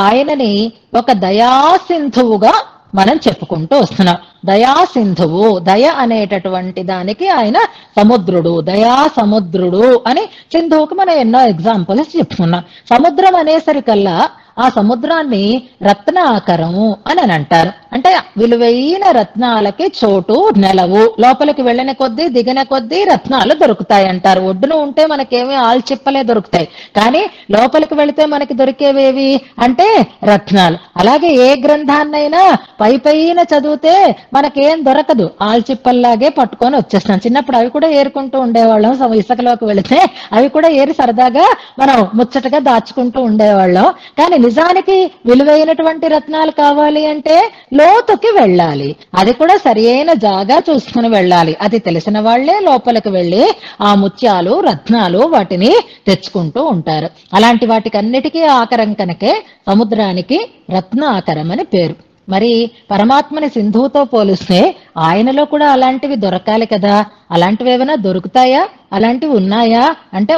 ఆయనని ఒక దయాసింధువుగా మనం చెప్పుకుంటూ వస్తున్నాం. దయాసింధువు, దయ అనేటటువంటి దానికి ఆయన సముద్రుడు, దయా సముద్రుడు అని. సింధువుకి మనం ఎన్నో ఎగ్జాంపుల్స్ చెప్పుకున్నాం. సముద్రం అనేసరికల్లా ఆ సముద్రాన్ని రత్నాకరము అని అంటారు. అంటే విలువైన రత్నాలకి చోటు నెలవు. లోపలికి వెళ్ళిన కొద్దీ దిగిన కొద్దీ రత్నాలు దొరుకుతాయి అంటారు. ఒడ్డున ఉంటే మనకేమీ ఆల్చిప్పలే దొరుకుతాయి, కానీ లోపలికి వెళితే మనకి దొరికేవేవి అంటే రత్నాలు. అలాగే ఏ గ్రంథాన్నైనా పైన చదివితే మనకేం దొరకదు, ఆల్చిప్పల్లాగే పట్టుకొని వచ్చేస్తాం. చిన్నప్పుడు అవి కూడా ఏరుకుంటూ ఉండేవాళ్ళం. ఇసుకలోకి వెళితే అవి కూడా ఏరి సరదాగా మనం ముచ్చటగా దాచుకుంటూ ఉండేవాళ్ళం. కానీ నిజానికి విలువైనటువంటి రత్నాలు కావాలి అంటే లోతుకి వెళ్ళాలి. అది కూడా సరి అయిన జాగా చూసుకుని వెళ్ళాలి. అది తెలిసిన వాళ్లే లోపలికి వెళ్ళి ఆ ముత్యాలు రత్నాలు వాటిని తెచ్చుకుంటూ ఉంటారు. అలాంటి వాటికి అన్నిటికీ ఆకరం కనుకే సముద్రానికి రత్నాకరం అని పేరు. మరి పరమాత్మని సింధువుతో పోలిస్తే ఆయనలో కూడా అలాంటివి దొరకాలి కదా. అలాంటివి ఏమైనా దొరుకుతాయా, అలాంటివి ఉన్నాయా అంటే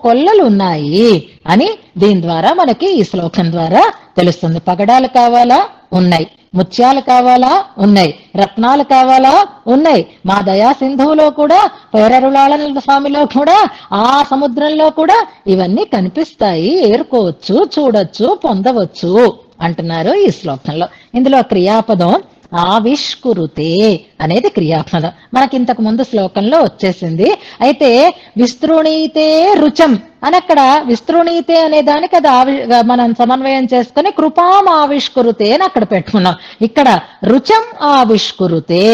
కొల్లలు ఉన్నాయి అని దీని ద్వారా మనకి ఈ శ్లోకం ద్వారా తెలుస్తుంది. పగడాలు కావాలా, ఉన్నాయి. ముత్యాలు కావాలా, ఉన్నాయి. రత్నాలు కావాలా, ఉన్నాయి. మా దయా సింధువులో కూడా, పేరరుళాళన స్వామిలో కూడా, ఆ సముద్రంలో కూడా ఇవన్నీ కనిపిస్తాయి, ఏరుకోవచ్చు, చూడొచ్చు, పొందవచ్చు అంటున్నారు ఈ శ్లోకంలో. ఇందులో క్రియాపదం ఆవిష్కురుతే అనేది క్రియాపదం. మనకి ఇంతకు ముందు శ్లోకంలో వచ్చేసింది. అయితే విస్తృణీతే రుచం అని అక్కడ విస్తృణీతే అనే దానికి అది మనం సమన్వయం చేసుకుని కృపాం ఆవిష్కురుతే అని అక్కడ పెట్టుకున్నాం. ఇక్కడ రుచం ఆవిష్కురుతే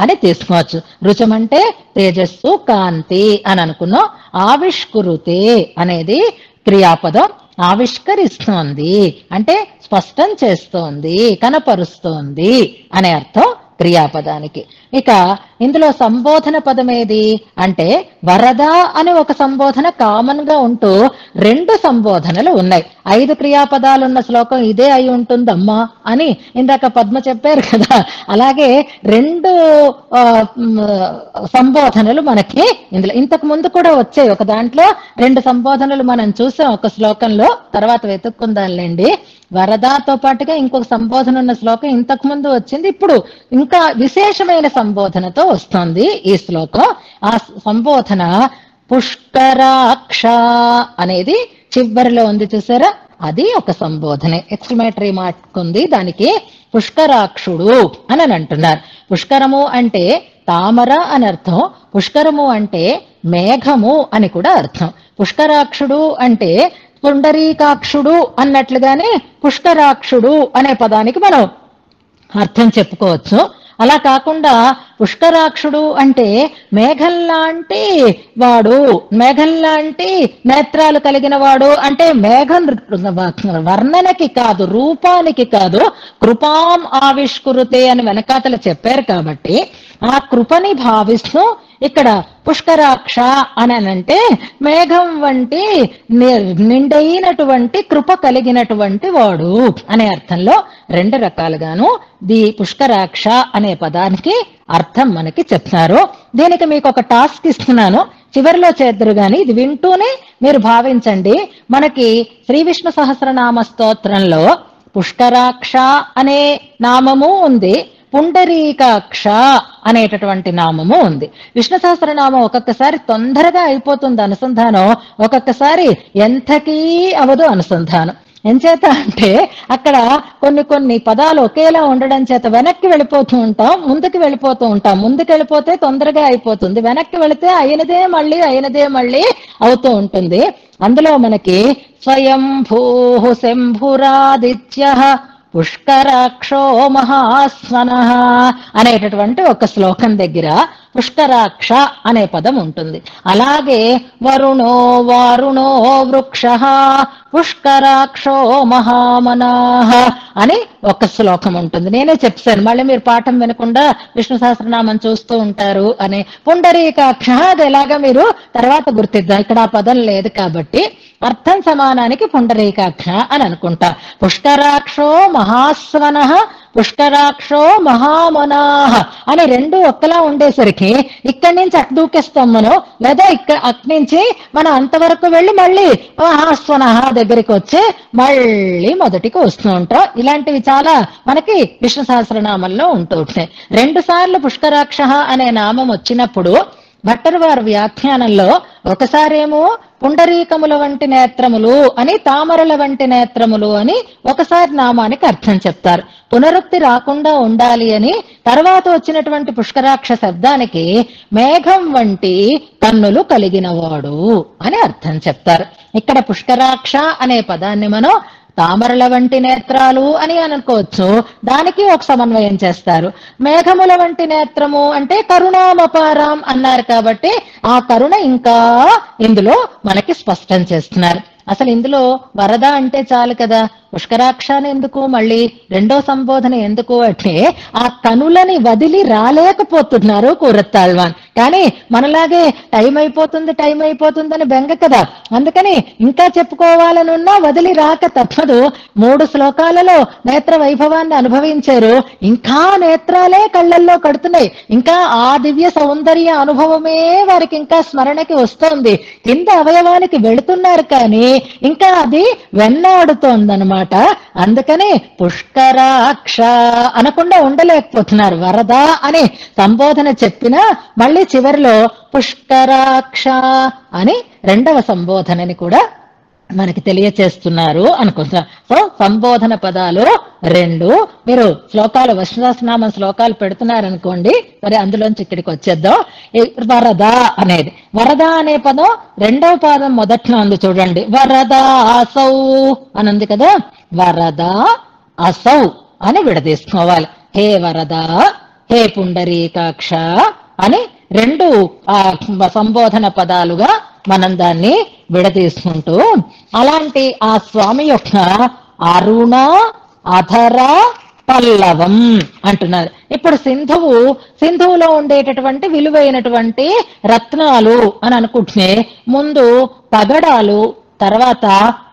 అని తీసుకోవచ్చు. రుచం అంటే తేజస్సు, కాంతి అని అనుకున్నాం. ఆవిష్కురుతే అనేది క్రియాపదం. ఆవిష్కరిస్తోంది అంటే స్పష్టం చేస్తోంది, కనపరుస్తోంది అనే అర్థం క్రియాపదానికి. ఇక ఇందులో సంబోధన పదం ఏది అంటే వరద అని ఒక సంబోధన కామన్ గా ఉంటూ 2 సంబోధనలు ఉన్నాయి. 5 క్రియాపదాలు ఉన్న శ్లోకం ఇదే అయి ఉంటుందమ్మా అని ఇందాక పద్మ చెప్పారు కదా. అలాగే 2 సంబోధనలు మనకి ఇందులో ఇంతకు ముందు కూడా వచ్చాయి. ఒక దాంట్లో 2 సంబోధనలు మనం చూసాం ఒక శ్లోకంలో, తర్వాత వెతుక్కుందాంలేండి. వరదాతో పాటుగా ఇంకొక సంబోధన ఉన్న శ్లోకం ఇంతకు ముందు వచ్చింది. ఇప్పుడు ఇంకా విశేషమైన సంబోధనతో వస్తుంది ఈ శ్లోకం. ఆ సంబోధన పుష్కరాక్ష అనేది చివరిలో ఉంది చూసారా, అది ఒక సంబోధనే. ఎక్స్క్లమేటరీ మార్క్ ఉంది దానికి. పుష్కరాక్షుడు అని అంటున్నారు. పుష్కరము అంటే తామర అని అర్థం, పుష్కరము అంటే మేఘము అని కూడా అర్థం. పుష్కరాక్షుడు అంటే పుండరీకాక్షుడు అన్నట్లుగానే పుష్కరాక్షుడు అనే పదానికి మనం అర్థం చెప్పుకోవచ్చు. అలా కాకుండా పుష్కరాక్షుడు అంటే మేఘంలాంటి వాడు, మేఘంలాంటి నేత్రాలు కలిగిన వాడు అంటే మేఘం వర్ణనకి కాదు, రూపానికి కాదు, కృపాం ఆవిష్కురుతే అని వెనకాతల చెప్పారు కాబట్టి ఆ కృపని భావిస్తూ ఇక్కడ పుష్కరాక్ష అని అంటే మేఘం వంటి నిండైనటువంటి కృప కలిగినటువంటి వాడు అనే అర్థంలో 2 రకాలుగాను ది పుష్కరాక్ష అనే పదానికి అర్థం మనకి చెప్తున్నారు. దీనికి మీకు ఒక టాస్క్ ఇస్తున్నాను, చివరిలో చేద్దరు గాని ఇది వింటూనే మీరు భావించండి. మనకి శ్రీ విష్ణు సహస్రనామ స్తోత్రంలో పుష్కరాక్ష అనే నామము ఉంది, పుండరీకాక్ష అనేటటువంటి నామము ఉంది. విష్ణు సహస్రనామం ఒక్కొక్కసారి తొందరగా అయిపోతుంది అనుసంధానం, ఒక్కొక్కసారి ఎంతకీ అవదు అనుసంధానం. ఎంచేత అంటే అక్కడ కొన్ని పదాలు ఒకేలా ఉండడం చేత వెనక్కి వెళ్ళిపోతూ ఉంటాం, ముందుకు వెళ్ళిపోతూ ఉంటాం. ముందుకు వెళ్ళిపోతే తొందరగా అయిపోతుంది, వెనక్కి వెళితే అయినదే మళ్ళీ అవుతూ ఉంటుంది. అందులో మనకి స్వయంభూ శంభురాదిత్య పుష్కరాక్షో మహాస్వనః అనేటటువంటి ఒక శ్లోకం దగ్గర పుష్కరాక్ష అనే పదం ఉంటుంది. అలాగే వారుణో వృక్షః పుష్కరాక్షో మహామనాః అని ఒక శ్లోకం ఉంటుంది. నేనే చెప్పాను, మళ్ళీ మీరు పాఠం వినకుండా విష్ణు సహస్రనామం చూస్తూ ఉంటారు అని. పుండరీకాక్ష అది ఎలాగా మీరు తర్వాత గుర్తిద్దాం, ఇక్కడ ఆ పదం లేదు కాబట్టి అర్థం సమానానికి పుండరీకాక్ష అని అనుకుంటా. పుష్కరాక్షో మహాస్వనః పుష్కరాక్షో మహామనాః అని 2 ఒక్కలా ఉండేసరికి ఇక్కడి నుంచి అటు దూకేస్తాం మనం, లేదా అటు నుంచి మనం అంతవరకు వెళ్ళి మళ్ళీ మహాస్వనః దగ్గరికి వచ్చి మళ్ళీ మొదటికి వస్తూ ఉంటాం. ఇలాంటివి చాలా మనకి విష్ణు సహస్రనామంలో ఉంటూ ఉంటాయి. 2 సార్లు పుష్కరాక్ష అనే నామం వచ్చినప్పుడు భట్టర్ వారి వ్యాఖ్యానంలో ఒకసారేమో పుండరీకముల వంటి నేత్రములు అని, తామరల వంటి నేత్రములు అని ఒకసారి నామానికి అర్థం చెప్తారు. పునరుక్తి రాకుండా ఉండాలి అని తర్వాత వచ్చినటువంటి పుష్కరాక్ష శబ్దానికి మేఘం వంటి కన్నులు కలిగినవాడు అని అర్థం చెప్తారు. ఇక్కడ పుష్కరాక్ష అనే పదాన్ని మనం తామరల వంటి నేత్రాలు అని అనుకోవచ్చు, దానికి ఒక సమన్వయం చేస్తారు. మేఘముల వంటి నేత్రము అంటే కరుణామపారం అన్నారు కాబట్టి ఆ కరుణ ఇంకా ఇందులో మనకి స్పష్టం చేస్తున్నారు. అసలు ఇందులో వరద అంటే చాలు కదా, పుష్కరాక్షాన్ని ఎందుకు, మళ్ళీ 2వ సంబోధన ఎందుకు అంటే ఆ కనులని వదిలి రాలేకపోతున్నారు కూరత్తాళ్వాన్. కానీ మనలాగే టైం అయిపోతుందని బెంగ కదా, అందుకని ఇంకా చెప్పుకోవాలనున్నా వదిలి రాక తప్పదు. 3 శ్లోకాలలో నేత్ర వైభవాన్ని అనుభవించారు, ఇంకా నేత్రాలే కళ్ళల్లో కడుతున్నాయి, ఇంకా ఆ దివ్య సౌందర్య అనుభవమే వారికి ఇంకా స్మరణకి వస్తోంది. కింద అవయవానికి వెళుతున్నారు కానీ ఇంకా అది వెన్నాడుతోందనమాట. అందుకని పుష్కరాక్ష అనకుండా ఉండలేకపోతున్నారు. వరద అని సంబోధన చెప్పినా మళ్ళీ చివరిలో పుష్కరాక్ష అని 2వ సంబోధనని కూడా మనకి తెలియచేస్తున్నారు అనుకుంటున్నా. సో సంబోధన పదాలు రెండు. మీరు శ్లోకాలు విష్ణుసహస్రనామ శ్లోకాలు పెడుతున్నారనుకోండి, మరి అందులోంచి ఇక్కడికి వచ్చేద్దాం. వరద అనేది, వరద అనే పదం రెండవ పాదం మొదట్లో ఉంది చూడండి. వరద అసౌ అని ఉంది కదా, వరద అసౌ అని విడదీసుకోవాలి. హే వరద, హే పుండరీకాక్ష అని రెండు సంబోధన పదాలుగా మనం దాన్ని విడదీసుకుంటూ, అలాంటి ఆ స్వామి యొక్క అరుణ అధర పల్లవం అంటున్నారు. ఇప్పుడు సింధువులో ఉండేటటువంటి విలువైనటువంటి రత్నాలు అని అనుకుంటే ముందు పగడాలు, తర్వాత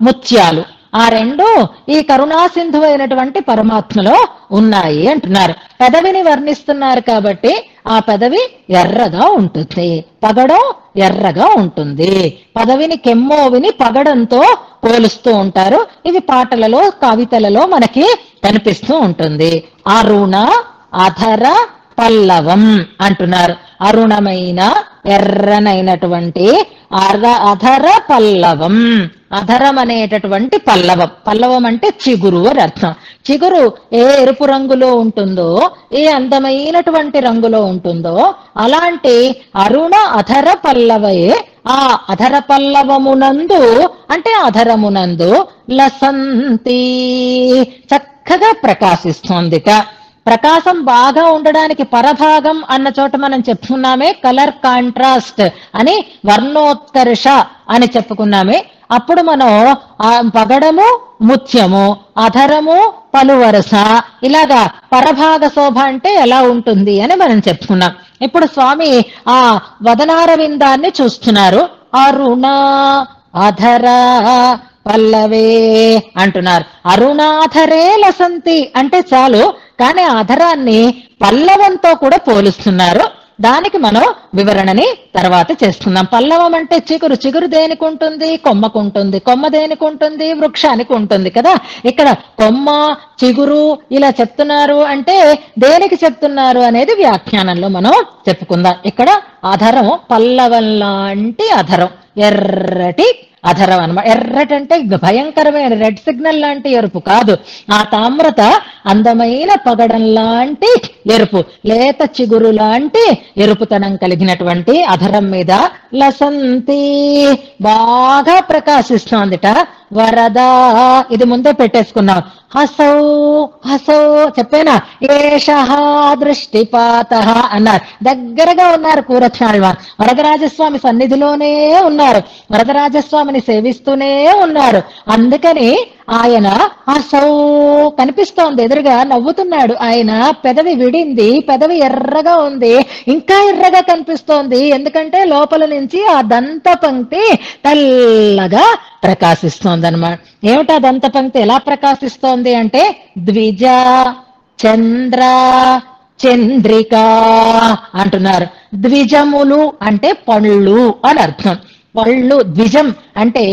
ముత్యాలు, ఆ రెండు ఈ కరుణా సింధువు అయినటువంటి పరమాత్మలో ఉన్నాయి అంటున్నారు. పెదవిని వర్ణిస్తున్నారు కాబట్టి ఆ పెదవి ఎర్రగా ఉంటుంది, పగడం ఎర్రగా ఉంటుంది. పదవిని కెమ్మోవిని పగడంతో పోలుస్తూ ఉంటారు. ఇవి పాటలలో కవితలలో మనకి కనిపిస్తూ ఉంటుంది. అరుణ అధర పల్లవం అంటున్నారు. అరుణమైన ఎర్రనైనటువంటి అధర పల్లవం. అధరం అనేటటువంటి పల్లవం, పల్లవం అంటే చిగురు అని అర్థం. చిగురు ఏ ఎరుపు రంగులో ఉంటుందో, ఏ అందమైనటువంటి రంగులో ఉంటుందో అలాంటి అరుణ అధర పల్లవయే ఆ అధర పల్లవమునందు అంటే అధరమునందు లసంతి చక్కగా ప్రకాశిస్తోందిట. ప్రకాశం బాగా ఉండడానికి పరభాగం అన్న చోట మనం చెప్పుకున్నామే కలర్ కాంట్రాస్ట్ అని, వర్ణోత్కర్ష అని చెప్పుకున్నామే. అప్పుడు మనం పగడము ముత్యము, అధరము పలువరస, ఇలాగా పరభాగ శోభ అంటే ఎలా ఉంటుంది అని మనం చెప్పుకున్నాం. ఇప్పుడు స్వామి ఆ వదనారవిందాన్ని చూస్తున్నారు. అరుణ అధర పల్లవే అంటున్నారు. అరుణాధరే లసంతి అంటే చాలు, కానీ అధరాన్ని పల్లవంతో కూడా పోలుస్తున్నారు. దానికి మనం వివరణని తర్వాత చేస్తున్నాం. పల్లవం అంటే చిగురు, చిగురు దేనికి ఉంటుంది? కొమ్మకు ఉంటుంది. కొమ్మ దేనికి ఉంటుంది? వృక్షానికి ఉంటుంది కదా. ఇక్కడ కొమ్మ చిగురు ఇలా చెప్తున్నారు అంటే దేనికి చెప్తున్నారు అనేది వ్యాఖ్యానంలో మనం చెప్పుకుందాం. ఇక్కడ అధరం పల్లవం లాంటి అధరం, ఎర్రటి అధరం అన్నమాట. ఎర్రటి అంటే భయంకరమైన రెడ్ సిగ్నల్ లాంటి ఎరుపు కాదు, ఆ తామ్రత అందమైన పగడం లాంటి ఎరుపు, లేత చిగురు లాంటి ఎరుపుతనం కలిగినటువంటి అధరం మీద లసంతి బాగా ప్రకాశిస్తోందిట. వరద ఇది ముందే పెట్టేసుకున్నాం. హసౌ హసౌ చెప్పేనా, ఏషః దృష్టిపాత అన్నారు. దగ్గరగా ఉన్నారు కూరచాళ్వార్, వరదరాజస్వామి సన్నిధిలోనే ఉన్నారు, వరదరాజస్వామిని సేవిస్తూనే ఉన్నారు. అందుకని ఆయన హసౌ కనిపిస్తోంది, ఎదురుగా నవ్వుతున్నాడు ఆయన. పెదవి విడింది, పెదవి ఎర్రగా ఉంది, ఇంకా ఎర్రగా కనిపిస్తోంది. ఎందుకంటే లోపల నుంచి ఆ దంత పంక్తి తెల్లగా ప్రకాశిస్తోంది అన్నమాట. ఏమిటా దంత పంక్తి ఎలా ప్రకాశిస్తోంది అంటే ద్విజ చంద్ర చంద్రిక అంటున్నారు. ద్విజములు అంటే పళ్ళు అని అర్థం. పళ్ళు, ద్విజం అంటే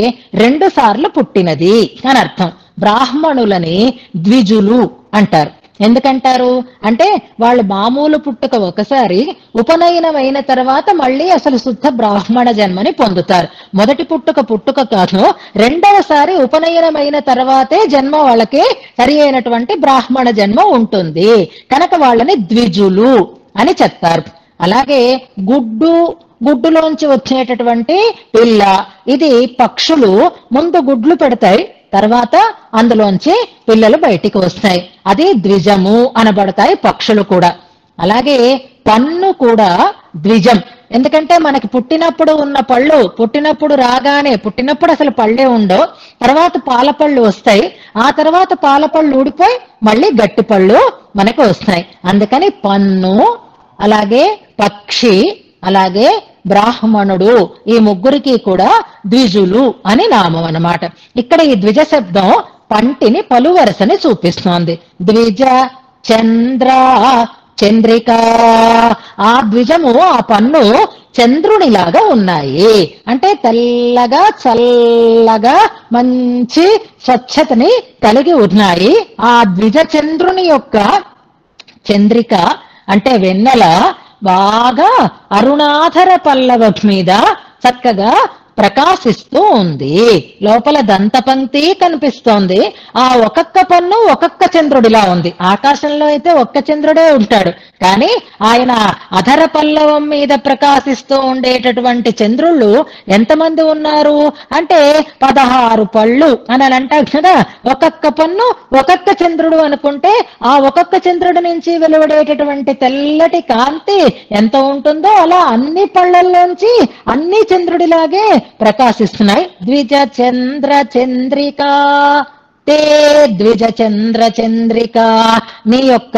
2 సార్లు పుట్టినది అని అర్థం. బ్రాహ్మణులని ద్విజులు అంటారు. ఎందుకంటారు అంటే వాళ్ళు మామూలు పుట్టుక ఒకసారి, ఉపనయనం అయిన తర్వాత మళ్ళీ అసలు శుద్ధ బ్రాహ్మణ జన్మని పొందుతారు. మొదటి పుట్టుక కాదు, రెండవసారి ఉపనయనం అయిన తర్వాతే జన్మ వాళ్ళకి సరి అయినటువంటి బ్రాహ్మణ జన్మ ఉంటుంది కనుక వాళ్ళని ద్విజులు అని చెప్తారు. అలాగే గుడ్డులోంచి వచ్చేటటువంటి పిల్ల, ఇది పక్షులు ముందు గుడ్లు పెడతాయి, తర్వాత అందులోంచి పిల్లలు బయటికి వస్తాయి, అది ద్విజము అనబడతాయి పక్షులు కూడా. అలాగే పన్ను కూడా ద్విజం. ఎందుకంటే మనకి పుట్టినప్పుడు ఉన్న పళ్ళు, పుట్టినప్పుడు అసలు పళ్ళే ఉండవు, తర్వాత పాలపళ్ళు వస్తాయి, ఆ తర్వాత పాలపళ్ళు ఊడిపోయి మళ్ళీ గట్టి పళ్ళు మనకు వస్తాయి. అందుకని పన్ను, అలాగే పక్షి, అలాగే బ్రాహ్మణుడు, ఈ ముగ్గురికి కూడా ద్విజులు అని నామం అన్నమాట. ఇక్కడ ఈ ద్విజ శబ్దం పంటిని పలువరసని చూపిస్తోంది. ద్విజ చంద్ర చంద్రిక, ఆ ద్విజము ఆ పన్ను చంద్రునిలాగా ఉన్నాయి. అంటే తెల్లగా చల్లగా మంచి స్వచ్ఛతని కలిగి ఉన్నాయి. ఆ ద్విజ చంద్రుని యొక్క చంద్రిక అంటే వెన్నెల బాగా అరుణాధర పల్లవ మీద చక్కగా ప్రకాశిస్తూ ఉంది. లోపల దంతపంక్తి కనిపిస్తోంది. ఆ ఒక్కొక్క పన్ను ఒక్కొక్క చంద్రుడిలా ఉంది. ఆకాశంలో అయితే ఒక్క చంద్రుడే ఉంటాడు, కానీ ఆయన అధర పల్లవం మీద ప్రకాశిస్తూ ఉండేటటువంటి చంద్రుళ్ళు ఎంతమంది ఉన్నారు అంటే 16 పళ్ళు అని అంటారు కదా. ఒక్కొక్క పన్ను ఒక్కొక్క చంద్రుడు అనుకుంటే ఆ ఒక్కొక్క చంద్రుడి నుంచి వెలువడేటటువంటి తెల్లటి కాంతి ఎంత ఉంటుందో అలా అన్ని పళ్ళల్లోంచి అన్ని చంద్రుడిలాగే ప్రకాశిస్తున్నాయి. ద్విజ చంద్ర చంద్రికా తే ద్విజ చంద్ర చంద్రిక, నీ యొక్క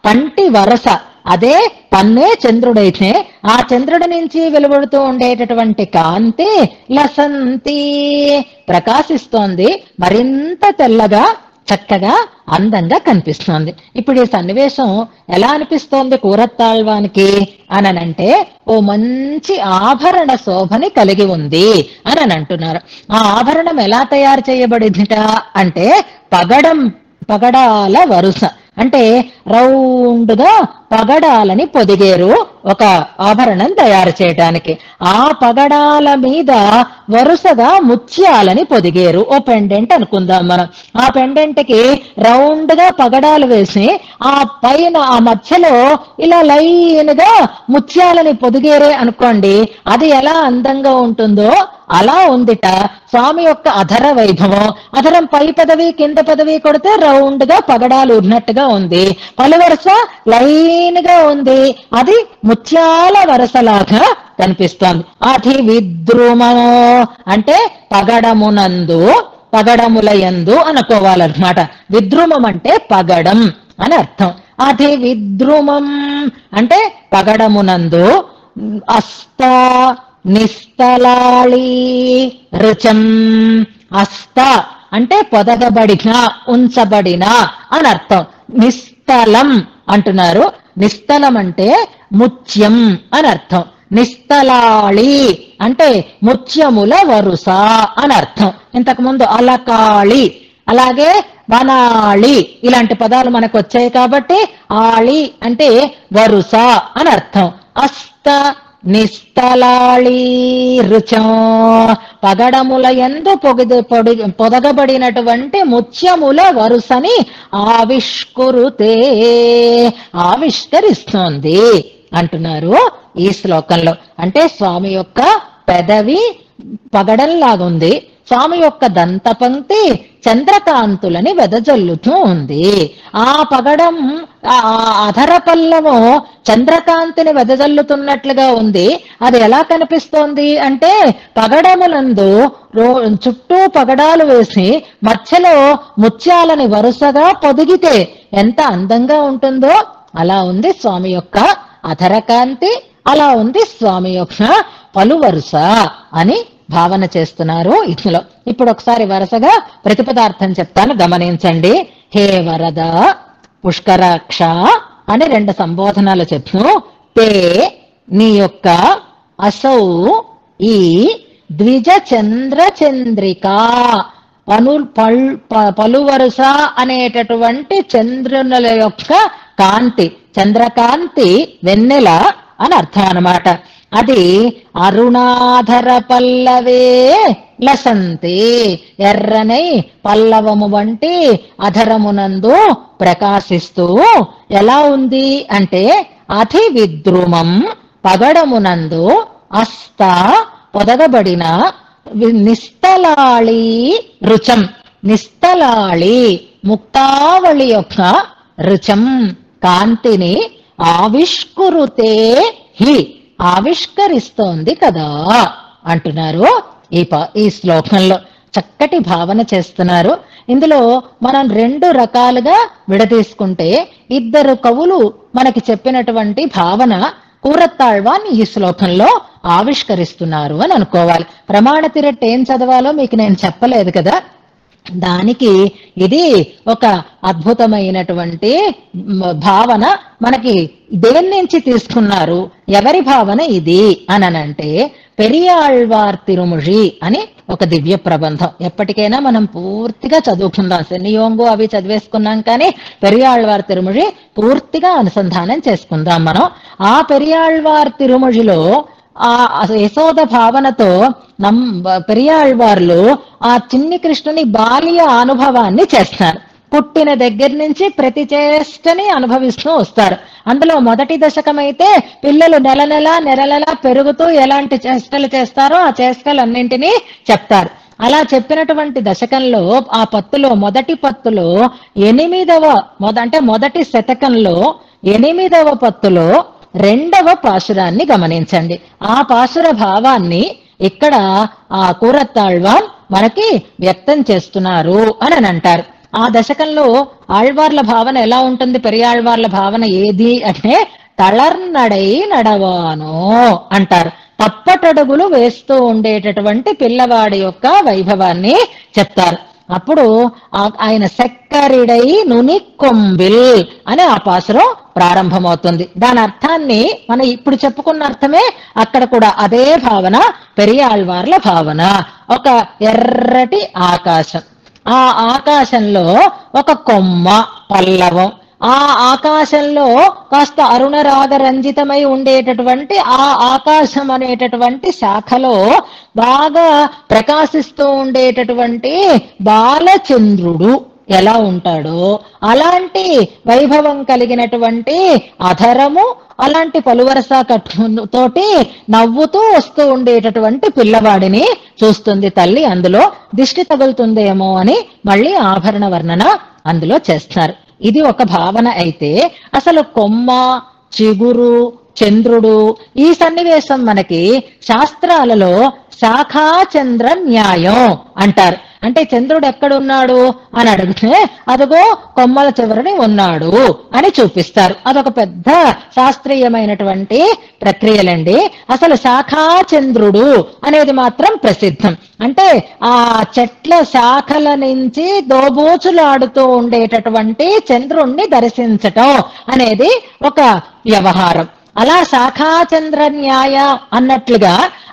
పంటి వరస అదే పన్నే చంద్రుడైతే ఆ చంద్రుడి నుంచి వెలువడుతూ ఉండేటటువంటి కాంతి లసంతి ప్రకాశిస్తోంది, మరింత తెల్లగా చక్కగా అందంగా కనిపిస్తోంది. ఇప్పుడు ఈ సన్నివేశం ఎలా అనిపిస్తోంది కూరత్తాళ్వానికి అనంటే ఓ మంచి ఆభరణ శోభని కలిగి ఉంది అని అంటున్నారు. ఆ ఆభరణం ఎలా తయారు చేయబడిందిట అంటే పగడాల వరుస, అంటే రౌండ్గా పగడాలని పొదిగేరు ఒక ఆభరణం తయారు చేయడానికి. ఆ పగడాల మీద వరుసగా ముత్యాలని పొదిగేరు. ఓ పెండెంట్ అనుకుందాం మనం. ఆ పెండెంట్ కి రౌండ్ గా పగడాలు వేసి ఆ పైన ఆ మధ్యలో ఇలా లైన్ గా ముత్యాలని పొదిగేరే అనుకోండి, అది ఎలా అందంగా ఉంటుందో అలా ఉందిట స్వామి యొక్క అధర వైభవం. అధరం పై పదవి కింద పదవి కొడితే రౌండ్ గా పగడాలు ఉన్నట్టుగా ఉంది, పలువరుస లైన్ గా ఉంది, అది ముత్యాల వరసలాగా కనిపిస్తోంది. అధి విద్రుమో అంటే పగడమునందు పగడములయందు అనుకోవాలన్నమాట. విద్రుమం అంటే పగడం అని అర్థం. అధి విద్రుమం అంటే పగడమునందు అస్త నిస్తలాళీ రుచం. అస్త అంటే పొదగబడిన ఉంచబడిన అని అర్థం. నిస్తలం అంటున్నారు. నిస్తలం అంటే ముత్యం అని అర్థం. నిస్తలాళి అంటే ముత్యముల వరుస అని అర్థం. ఇంతకు ముందు అలకాళి, అలాగే వనాళి ఇలాంటి పదాలు మనకు వచ్చాయి కాబట్టి ఆళి అంటే వరుస అని అర్థం. అస్త నిస్తలాళీ రుచం పగడముల యందు పొదగబడినటువంటి ముత్యముల వరుసని ఆవిష్కృతే ఆవిష్కరిస్తోంది అంటున్నారు ఈ శ్లోకంలో. అంటే స్వామి యొక్క పెదవి పగడంలాగుంది, స్వామి యొక్క దంతపంక్తి చంద్రకాంతులని వెదజల్లుతూ ఉంది. ఆ పగడం అధర పల్లము చంద్రకాంతిని వెదజల్లుతున్నట్లుగా ఉంది. అది ఎలా కనిపిస్తోంది అంటే పగడములందు చుట్టూ పగడాలు వేసి మధ్యలో ముత్యాలని వరుసగా పొదిగితే ఎంత అందంగా ఉంటుందో అలా ఉంది స్వామి యొక్క అధరకాంతి, అలా ఉంది స్వామి యొక్క పలువరుస అని భావన చేస్తున్నారు ఇందులో. ఇప్పుడు ఒకసారి వరుసగా ప్రతిపదార్థం చెప్తాను, గమనించండి. హే వరద పుష్కరాక్ష అని 2 సంబోధనాలు చెప్పు. తే నీ యొక్క అసౌ ఈ ద్విజ చంద్ర చంద్రిక పలువరుస అనేటటువంటి చంద్రునుల యొక్క కాంతి, చంద్రకాంతి వెన్నెల అని అర్థం అన్నమాట. అది అరుణాధర పల్లవే లసంతి ఎర్రనై పల్లవము వంటి అధరమునందు ప్రకాశిస్తూ ఎలా ఉంది అంటే అధి విద్రుమం పగడమునందు అస్త పొదగబడిన నిస్తలాళీ రుచం నిస్తలాళి ముక్తావళి యొక్క రుచం కాంతిని ఆవిష్కృతే హి ఆవిష్కరిస్తోంది కదా అంటున్నారు ఈ శ్లోకంలో. చక్కటి భావన చేస్తున్నారు. ఇందులో మనం 2 రకాలుగా విడదీసుకుంటే 2 కవులు మనకి చెప్పినటువంటి భావన కూరత్తాళ్వాన్ ఈ శ్లోకంలో ఆవిష్కరిస్తున్నారు అని అనుకోవాలి. ప్రమాణ తిరట్ ఏం చదవాలో మీకు నేను చెప్పలేదు కదా, దానికి ఇది ఒక అద్భుతమైనటువంటి భావన. మనకి దేని నుంచి తీసుకున్నారు, ఎవరి భావన ఇది అనంటే పెరియాళ్వార్ తిరుముళి అని ఒక దివ్య ప్రబంధం. ఎప్పటికైనా మనం పూర్తిగా చదువుకుందాం, శనియోంగు అవి చదివేసుకున్నాం, కానీ పెరియాళ్వార్ తిరుముళి పూర్తిగా అనుసంధానం చేసుకుందాం మనం. ఆ పెరియాళ్వార్ తిరుముళిలో ఆ యశోద భావనతో పెరియాళ్వార్లు ఆ చిన్ని కృష్ణుని బాల్య అనుభవాన్ని చేస్తారు. పుట్టిన దగ్గర నుంచి ప్రతి చేష్టని అనుభవిస్తూ వస్తారు. అందులో మొదటి దశకం అయితే పిల్లలు నెల నెల పెరుగుతూ ఎలాంటి చేష్టలు చేస్తారో ఆ చేష్టలన్నింటినీ చెప్తారు. అలా చెప్పినటువంటి దశకంలో ఆ పత్తులో మొదటి పత్తులో మొదటి శతకంలో 8వ పత్తులో 2వ పాశురాన్ని గమనించండి. ఆ పాశుర భావాన్ని ఇక్కడ ఆ కూరత్తాళ్వాన్ మనకి వ్యక్తం చేస్తున్నారు అని అంటారు. ఆ దశకంలో ఆళ్వార్ల భావన ఎలా ఉంటుంది, పెరియాళ్వార్ల భావన ఏది అంటే తళర్నడై నడవాను అంటారు. తప్పటడుగులు వేస్తూ ఉండేటటువంటి పిల్లవాడి యొక్క వైభవాన్ని చెప్తారు. అప్పుడు ఆయన సెక్కరిడై నుని కొంబిల్ అనే ఆ పాసురం ప్రారంభమవుతుంది. దాని అర్థాన్ని మనం ఇప్పుడు చెప్పుకున్న అర్థమే అక్కడ కూడా అదే భావన, పెరియాళ్వార్ల భావన. ఒక ఎర్రటి ఆకాశం, ఆ ఆకాశంలో ఒక కొమ్మ పల్లవం, ఆ ఆకాశంలో కాస్త అరుణరాగ రంజితమై ఉండేటటువంటి ఆ ఆకాశం అనేటటువంటి శాఖలో బాగా ప్రకాశిస్తూ ఉండేటటువంటి బాలచంద్రుడు ఎలా ఉంటాడో అలాంటి వైభవం కలిగినటువంటి అధరము, అలాంటి పలువరస తోటి నవ్వుతూ వస్తూ ఉండేటటువంటి పిల్లవాడిని చూస్తుంది తల్లి. అందులో దిష్టి తగులుతుందేమో అని మళ్ళీ ఆభరణ వర్ణన అందులో చేస్తారు. ఇది ఒక భావన అయితే, అసలు కొమ్మ, చిగురు, చంద్రుడు ఈ సన్నివేశం మనకి శాస్త్రాలలో శాఖాచంద్ర న్యాయం అంటారు. అంటే చంద్రుడు ఎక్కడున్నాడు అని అడిగితే అదిగో కొమ్మల చివరని ఉన్నాడు అని చూపిస్తారు. అదొక పెద్ద శాస్త్రీయమైనటువంటి ప్రక్రియలండి. అసలు శాఖాచంద్రుడు అనేది మాత్రం ప్రసిద్ధం. అంటే ఆ చెట్ల శాఖల నుంచి దోబూచులాడుతూ ఉండేటటువంటి చంద్రుణ్ణి దర్శించటం అనేది ఒక వ్యవహారం. అలా శాఖాచంద్ర న్యాయ అన్నట్లుగా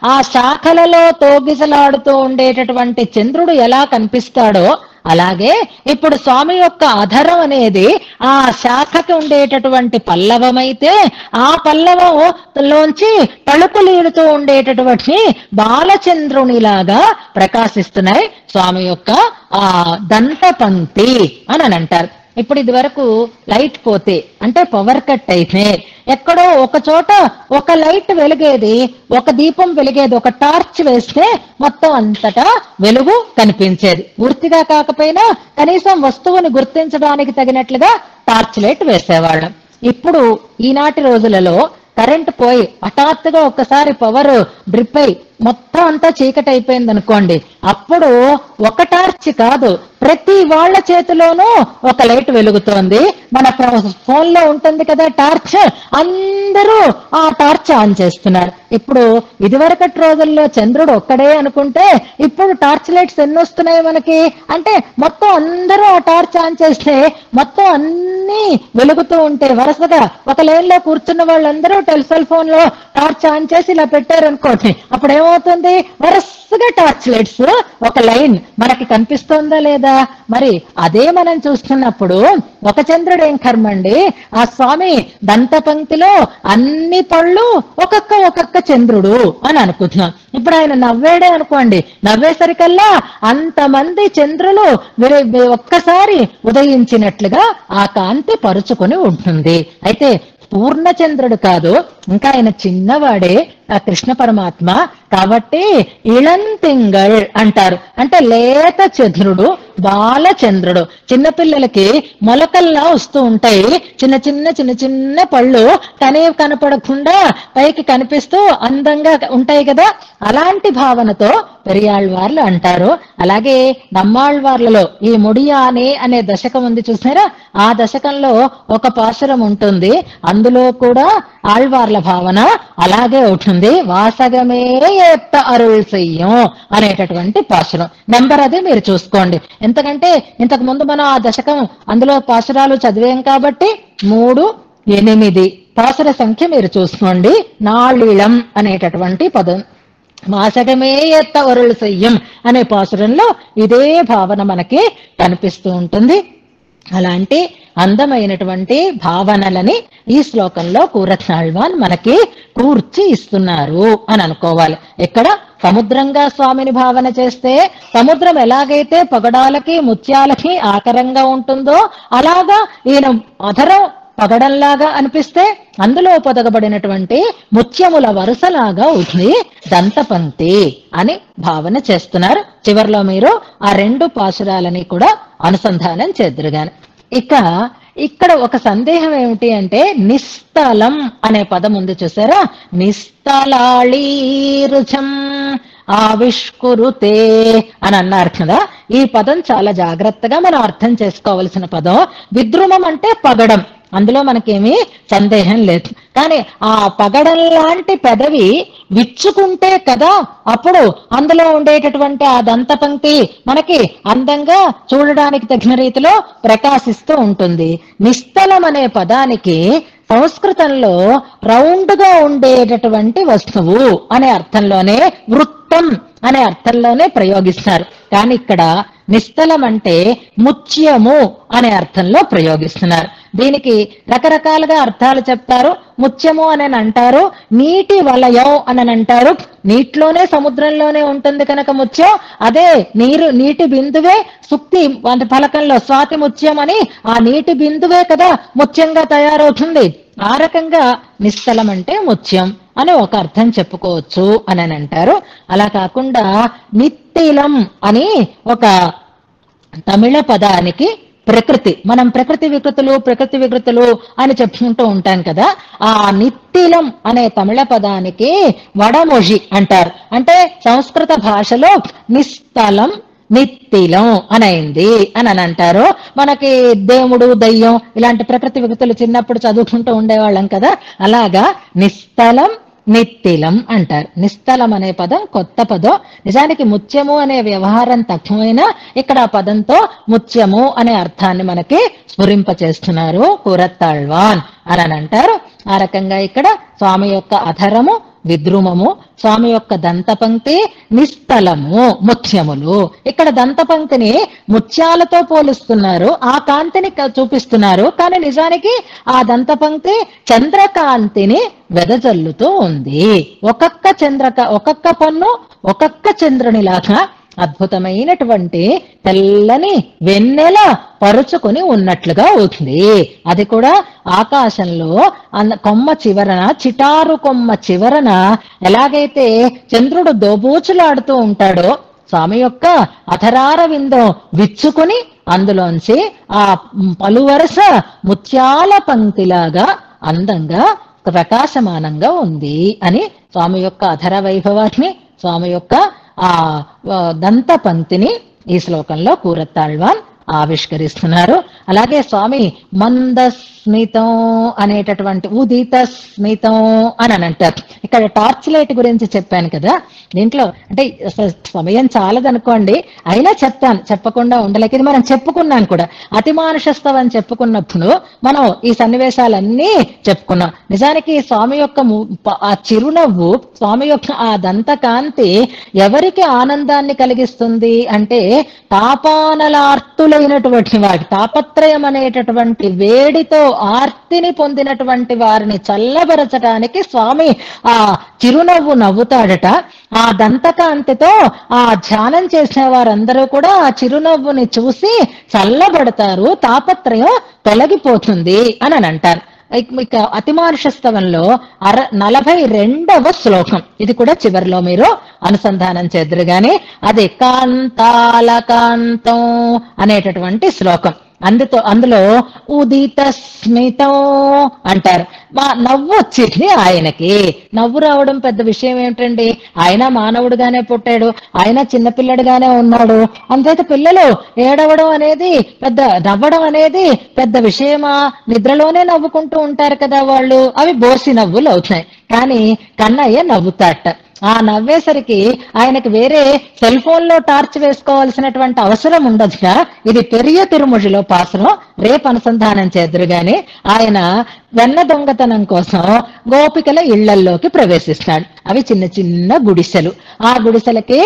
ఆ శాఖలలో తోగిసలాడుతూ ఉండేటటువంటి చంద్రుడు ఎలా కనిపిస్తాడో అలాగే ఇప్పుడు స్వామి యొక్క అధరం అనేది ఆ శాఖకి ఉండేటటువంటి పల్లవమైతే ఆ పల్లవంలోంచి తలుపులీడుతూ ఉండేటటువంటి బాలచంద్రునిలాగా ప్రకాశిస్తున్నాయి స్వామి యొక్క ఆ దంత పంక్తి అని అంటారు. ఇప్పుడు ఇది వరకు లైట్ పోతే అంటే పవర్ కట్ అయితే ఎక్కడో ఒక చోట ఒక లైట్ వెలిగేది, ఒక దీపం వెలిగేది, ఒక టార్చ్ వేస్తే మొత్తం అంతటా వెలుగు కనిపించేది. పూర్తిగా కాకపోయినా కనీసం వస్తువుని గుర్తించడానికి తగినట్లుగా టార్చ్ లైట్ వేసేవాళ్ళం. ఇప్పుడు ఈనాటి రోజులలో కరెంట్ పోయి హఠాత్తుగా ఒక్కసారి పవర్ డ్రిప్ అయి మొత్తం అంతా చీకటి అయిపోయింది అనుకోండి, అప్పుడు ఒక టార్చ్ కాదు ప్రతి వాళ్ళ చేతిలోనూ ఒక లైట్ వెలుగుతోంది. మన ఫోన్ లో ఉంటుంది కదా టార్చ్, అందరూ ఆ టార్చ్ ఆన్ చేస్తున్నారు. ఇప్పుడు ఇదివరకటి రోజుల్లో చంద్రుడు ఒక్కడే అనుకుంటే ఇప్పుడు టార్చ్ లైట్స్ ఎన్ని వస్తున్నాయి మనకి అంటే మొత్తం అందరూ ఆ టార్చ్ ఆన్ చేస్తే మొత్తం అన్ని వెలుగుతూ ఉంటే వరుసగా ఒక లైన్ లో కూర్చున్న వాళ్ళందరూ సెల్ ఫోన్ లో టార్చ్ ఆన్ చేసి ఇలా పెట్టారు అనుకోండి, అప్పుడు ఏమవుతుంది వరుసగా టార్చ్ లైట్స్ ఒక లైన్ మనకి కనిపిస్తోందా లేదా? మరి అదే మనం చూస్తున్నప్పుడు ఒక చంద్రుడు ఏం కర్మండి, ఆ స్వామి దంత పంక్తిలో అన్ని పళ్ళు ఒక్కొక్క చంద్రుడు అని అనుకుంటున్నాం. ఇప్పుడు ఆయన నవ్వేడే అనుకోండి, నవ్వేసరికల్లా అంతమంది చంద్రులు ఒక్కసారి ఉదయించినట్లుగా ఆ కాంతి పరుచుకొని ఉంటుంది. అయితే పూర్ణచంద్రుడు కాదు, ఇంకా ఆయన చిన్నవాడే ఆ కృష్ణ పరమాత్మ కాబట్టి ఇళంతింగళ్ అంటారు. అంటే లేత చంద్రుడు, బాలచంద్రుడు. చిన్నపిల్లలకి మొలకల్లా వస్తూ ఉంటాయి చిన్న చిన్న పళ్ళు, కనపడకుండా పైకి కనిపిస్తూ అందంగా ఉంటాయి కదా, అలాంటి భావనతో పెరియాళ్వార్లు అంటారు. అలాగే నమ్మాళ్వార్లలో ఈ ముడియానే అనే దశకం ఉంది చూసారా, ఆ దశకంలో ఒక పాశురం ఉంటుంది. అందులో కూడా ఆళ్వార్ల భావన అలాగే ఉంటుంది. వాసగమే ఏత్త అరుళ్ చెయ్యం అనేటటువంటి పాశురం నెంబర్ అది మీరు చూసుకోండి. ఎందుకంటే ఇంతకు ముందు మనం ఆ దశకం అందులో పాశురాలు చదివాం కాబట్టి 3, 8 పాశుర సంఖ్య మీరు చూసుకోండి. నాళిళం అనేటటువంటి పదం వాసగమే ఎత్త వరుళ్ చెయ్యం అనే పాశురంలో ఇదే భావన మనకి కనిపిస్తూ ఉంటుంది. అలాంటి అందమైనటువంటి భావనలని ఈ శ్లోకంలో కూరతాళ్వాన్ మనకి కూర్చి ఇస్తున్నారు అని అనుకోవాలి. ఎక్కడ సముద్రంగా స్వామిని భావన చేస్తే సముద్రం ఎలాగైతే పగడాలకి ముత్యాలకి ఆకరంగా ఉంటుందో అలాగా ఈయన అధరం పగడంలాగా అనిపిస్తే అందులో పొదగబడినటువంటి ముత్యముల వరుసలాగా ఉంది దంతపంక్తి అని భావన చేస్తున్నారు. చివరిలో మీరు ఆ రెండు పాశురాలని కూడా అనుసంధానం చేద్దురుగాని. ఇక్కడ ఒక సందేహం ఏమిటి అంటే నిస్తలం అనే పదం ఉంది చూసారా, నిస్తలాళీరుచం ఆవిష్కురుతే అని అన్నారు కదా. ఈ పదం చాలా జాగ్రత్తగా మనం అర్థం చేసుకోవలసిన పదం. విద్రుమం అంటే పగడం, అందులో మనకేమీ సందేహం లేదు. కానీ ఆ పగడం లాంటి పెదవి విచ్చుకుంటే కదా అప్పుడు అందులో ఉండేటటువంటి ఆ దంతపంక్తి మనకి అందంగా చూడడానికి తగిన రీతిలో ప్రకాశిస్తూ ఉంటుంది. నిస్తలం అనే పదానికి సంస్కృతంలో రౌండ్ గా ఉండేటటువంటి వస్తువు అనే అర్థంలోనే, వృత్తం అనే అర్థంలోనే ప్రయోగిస్తారు. కానీ ఇక్కడ నిస్తలం అంటే ముత్యము అనే అర్థంలో ప్రయోగిస్తున్నారు. దీనికి రకరకాలుగా అర్థాలు చెప్తారు. ముత్యము అని అంటారు, నీటి వలయం అని అంటారు. నీటిలోనే సముద్రంలోనే ఉంటుంది కనుక ముత్యం, అదే నీటి బిందువే సుక్తి అంటే ఫలకంలో స్వాతి ముత్యం అని ఆ నీటి బిందువే కదా ముత్యంగా తయారవుతుంది. ఆ రకంగా నిస్తలం అంటే ముత్యం అని ఒక అర్థం చెప్పుకోవచ్చు అని అంటారు. అలా కాకుండా నిత్తిలం అని ఒక తమిళ పదానికి ప్రకృతి, మనం ప్రకృతి వికృతులు అని చెప్పుకుంటూ ఉంటాం కదా. ఆ నిత్తిలం అనే తమిళ పదానికి వడమొഴി అంటారు. అంటే సంస్కృత భాషలో నిస్తలం నిత్తిలం అనైంది అని అంటారు. మనకి దేవుడు దయ్యం ఇలాంటి ప్రకృతి వికృతులు చిన్నప్పుడు చదువుకుంటూ ఉండేవాళ్ళం కదా, అలాగా నిస్తలం నిత్తిలం అంటారు. నిస్తలం అనే పదం కొత్త పదం. నిజానికి ముత్యము అనే వ్యవహారం తక్కువైనా ఇక్కడ ఆ పదంతో ముత్యము అనే అర్థాన్ని మనకి స్ఫురింపచేస్తున్నారు కూరతాళ్వాన్ అని అంటారు. ఆ రకంగా ఇక్కడ స్వామి యొక్క అధరము విద్రుమము, స్వామి యొక్క దంతపంక్తి నిస్తలము ముత్యములు. ఇక్కడ దంతపంక్తిని ముత్యాలతో పోలుస్తున్నారు, ఆ కాంతిని చూపిస్తున్నారు. కానీ నిజానికి ఆ దంతపంక్తి చంద్రకాంతిని వెదజల్లుతూ ఉంది. ఒక్కొక్క పన్ను ఒక్కొక్క చంద్రునిలాగా అద్భుతమైనటువంటి తెల్లని వెన్నెల పరుచుకొని ఉన్నట్లుగా అవుతుంది. అది కూడా ఆకాశంలో కొమ్మ చివరన, చిటారు కొమ్మ చివరన ఎలాగైతే చంద్రుడు దోబూచులాడుతూ ఉంటాడో స్వామి యొక్క అధరార విందం విచ్చుకుని అందులోంచి ఆ పలువరస ముత్యాల పంక్తిలాగా అందంగా ప్రకాశమానంగా ఉంది అని స్వామి యొక్క అధర వైభవాన్ని, స్వామి యొక్క ఆ దంత పంక్తిని ఈ శ్లోకంలో కూరతాళ్వాన్ ఆవిష్కరిస్తున్నారు. అలాగే స్వామి మందస్మితం అనేటటువంటి ఉదిత స్మితం అని అంటారు. ఇక్కడ టార్చ్ లైట్ గురించి చెప్పాను కదా, దీంట్లో అంటే సమయం చాలదనుకోండి, అయినా చెప్తాను, చెప్పకుండా ఉండలేక. ఇది మనం చెప్పుకున్నాను కూడా, అతిమానుషస్తవం అని చెప్పుకున్నప్పుడు మనం ఈ సన్నివేశాలన్నీ చెప్పుకున్నాం. నిజానికి స్వామి యొక్క ఆ చిరునవ్వు, స్వామి యొక్క ఆ దంతకాంతి ఎవరికి ఆనందాన్ని కలిగిస్తుంది అంటే తాపానలార్తులైనటువంటి వారికి, తాపత్రయం అనేటటువంటి వేడితో ఆర్తిని పొందినటువంటి వారిని చల్లబరచడానికి స్వామి ఆ చిరునవ్వు నవ్వుతాడట. ఆ దంతకాంతితో ఆ ధ్యానం చేసిన వారందరూ కూడా ఆ చిరునవ్వుని చూసి చల్లబడతారు, తాపత్రయం తొలగిపోతుంది అని అంటారు. ఇక అతిమానుషస్తవంలో 42వ శ్లోకం, ఇది కూడా చివరిలో మీరు అనుసంధానం చేద్దరు గాని, అది కాంతాలకాంతం అనేటటువంటి శ్లోకం. అందులో ఉదిత స్మితం అంటారు. మా నవ్వు వచ్చింది ఆయనకి. నవ్వు రావడం పెద్ద విషయం ఏమిటండి, ఆయన మానవుడుగానే పుట్టాడు, ఆయన చిన్నపిల్లడుగానే ఉన్నాడు. అంతేత పిల్లలు ఏడవడం అనేది పెద్ద, నవ్వడం అనేది పెద్ద విషయమా? నిద్రలోనే నవ్వుకుంటూ ఉంటారు కదా వాళ్ళు, అవి బోసి నవ్వులు అవుతాయి. కానీ కన్నయ్య నవ్వుతాట. ఆ నవ్వేసరికి ఆయనకు వేరే సెల్ ఫోన్ లో టార్చ్ వేసుకోవాల్సినటువంటి అవసరం ఉండదుగా. ఇది పెరియ తిరుమొழிలో పాసరం, రేపు అనుసంధానం చేద్దరు గాని ఆయన వెన్న దొంగతనం కోసం గోపికల ఇళ్లల్లోకి ప్రవేశిస్తాడు. అవి చిన్న చిన్న గుడిసెలు. ఆ గుడిసెలకి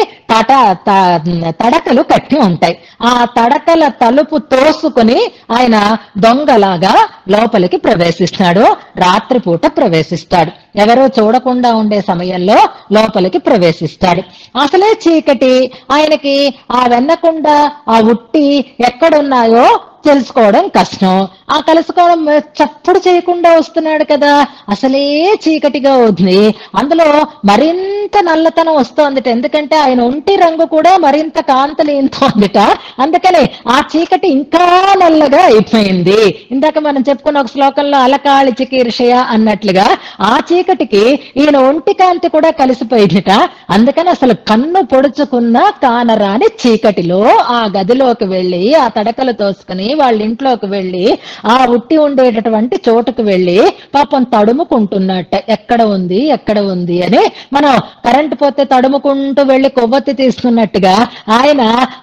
తడకలు కట్టి ఉంటాయి. ఆ తడకల తలుపు తోసుకుని ఆయన దొంగలాగా లోపలికి ప్రవేశిస్తాడు. రాత్రిపూట ప్రవేశిస్తాడు. ఎవరో చూడకుండా ఉండే సమయంలో లోపలికి ప్రవేశిస్తాడు. అసలే చీకటి. ఆయనకి ఆ వెన్నకుండ ఆ ఉట్టి ఎక్కడున్నాయో తెలుసుకోవడం కష్టం. ఆ కలుసుకోవడం చప్పుడు చేయకుండా వస్తున్నాడు కదా, అసలే చీకటిగా ఉంది. అందులో మరింత నల్లతనం వస్తోందిట. ఎందుకంటే ఆయన ఒంటి రంగు కూడా మరింత కాంతలేంతోందిట. అందుకని ఆ చీకటి ఇంకా నల్లగా అయిపోయింది. ఇందాక మనం చెప్పుకున్న ఒక శ్లోకంలో అలకాళి చికీర్షయ అన్నట్లుగా ఆ చీకటికి ఈయన ఒంటి కాంతి కూడా కలిసిపోయిందిట. అందుకని అసలు కన్ను పొడుచుకున్న కానరాని చీకటిలో ఆ గదిలోకి వెళ్ళి ఆ తడకలు తోసుకుని వాళ్ళ ఇంట్లోకి వెళ్ళి ఆ ఉట్టి ఉండేటటువంటి చోటుకు వెళ్ళి పాపం తడుముకుంటున్నట్ట. ఎక్కడ ఉంది ఎక్కడ ఉంది అని. మనం కరెంటు పోతే తడుముకుంటూ వెళ్ళి కొవ్వొత్తి తీసుకున్నట్టుగా ఆయన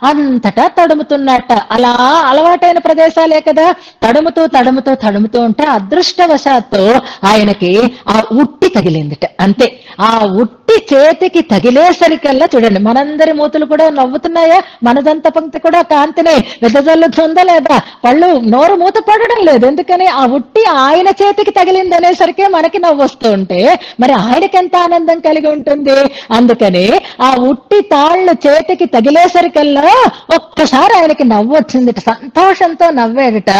అంతటా తడుముతున్నట్ట. అలా అలవాటైన ప్రదేశాలే కదా. తడుముతూ తడుముతూ తడుముతూ ఉంటే అదృష్టవశాత్తు ఆయనకి ఆ ఉట్టి తగిలిందిట. అంతే. ఆ ఉట్టి చేతికి తగిలేసరికల్లా చూడండి, మనందరి మూతులు కూడా నవ్వుతున్నాయా? మనదంత పంక్తి కూడా కాంతిని వెదజల్లుతుందా లేదా? పళ్ళు నోరు మూత పడడం లేదు. ఎందుకని ఆ ఉట్టి ఆయన చేతికి తగిలింది అనేసరికి మనకి నవ్వు వస్తూ ఉంటే మరి ఆయనకి ఎంత ఆనందం కలిగి ఉంటుంది. అందుకని ఆ ఉట్టి తాళ్ళు చేతికి తగిలేసరికల్లా ఒక్కసారి ఆయనకి నవ్వు వచ్చిందిట. సంతోషంతో నవ్వేదిట.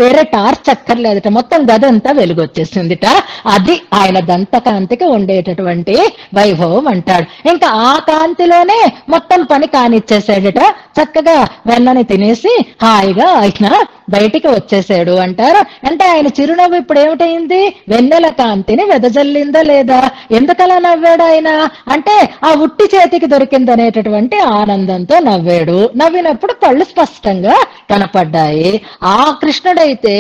వేరే టార్చ్ అక్కర్లేదట. మొత్తం గదంతా వెలుగొచ్చేసిందిట. అది ఆయన దంతకాంతికి ఉండేటటువంటి వైభవం అంటాడు. ఇంకా ఆ కాంతిలోనే మొత్తం పని కానిచ్చేసాడట. చక్కగా వెన్నని తినేసి హాయిగా ఆయన బయటికి వచ్చేసాడు అంటారు. అంటే ఆయన చిరునవ్వు ఇప్పుడు ఏమిటైంది? వెన్నెల కాంతిని వెదజల్లిందా లేదా? ఎందుకలా నవ్వాడు ఆయన అంటే ఆ ఉట్టి చేతికి దొరికిందనేటటువంటి ఆనందంతో నవ్వాడు. నవ్వినప్పుడు కళ్ళు స్పష్టంగా కనపడ్డాయి. ఆ కృష్ణుడైతే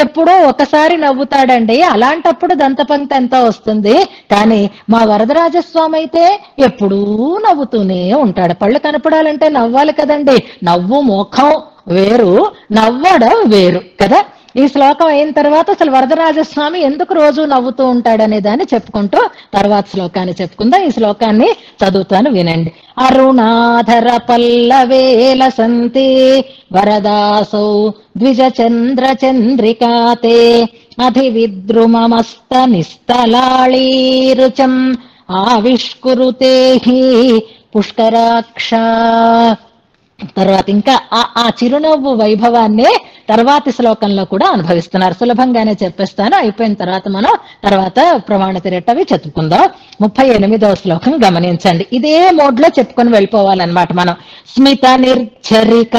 ఎప్పుడో ఒకసారి నవ్వుతాడండి. అలాంటప్పుడు దంతపంక్తి ఎంత వస్తుంది. కానీ మా వరదరాజస్వామి అయితే ఎప్పుడూ నవ్వుతూనే ఉంటాడు. పళ్ళు కనపడాలంటే నవ్వాలి కదండి. నవ్వు ముఖం వేరు, నవ్వడం వేరు కదా. ఈ శ్లోకం అయిన తర్వాత అసలు వరదరాజస్వామి ఎందుకు రోజు నవ్వుతూ ఉంటాడనే దాన్ని చెప్పుకుంటూ తర్వాత శ్లోకాన్ని చెప్పుకుందాం. ఈ శ్లోకాన్ని చదువుతాను, వినండి. అరుణాధర పల్లవేల సంతే వరదాసౌ ద్విజ చంద్ర చంద్రికాతే అధివిద్రుమమస్త నిస్తలాళీరుచం ఆవిష్కురుతే పుష్కరాక్ష. తర్వాత ఇంకా ఆ చిరునవ్వు వైభవాన్ని తర్వాతి శ్లోకంలో కూడా అనుభవిస్తున్నారు. సులభంగానే చెప్పేస్తాను. అయిపోయిన తర్వాత మనం తర్వాత ప్రమాణ తిరట్టవి చదువుకుందాం. 38వ శ్లోకం గమనించండి. ఇదే మోడ్ లో చెప్పుకొని వెళ్ళిపోవాలన్నమాట మనం. స్మిత నిర్ఝరిక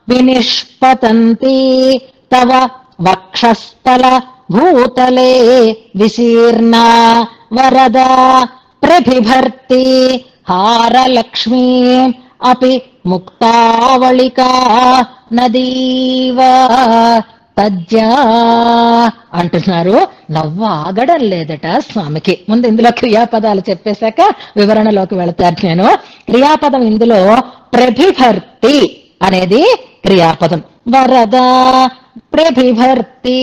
వినిష్పతంతి తవ వక్షస్థల భూతలే విశీర్ణ వరద ప్రభిభర్తి హారలక్ష్మీ అపి ముక్తావళికా నదీవ తజ్జా అంటున్నారు. నవ్వు ఆగడం లేదట స్వామికి. ముందు ఇందులో క్రియాపదాలు చెప్పేశాక వివరణలోకి వెళతారు నేను. క్రియాపదం ఇందులో ప్రభిభర్తి అనేది క్రియాపదం. వరద ప్రభిభర్తి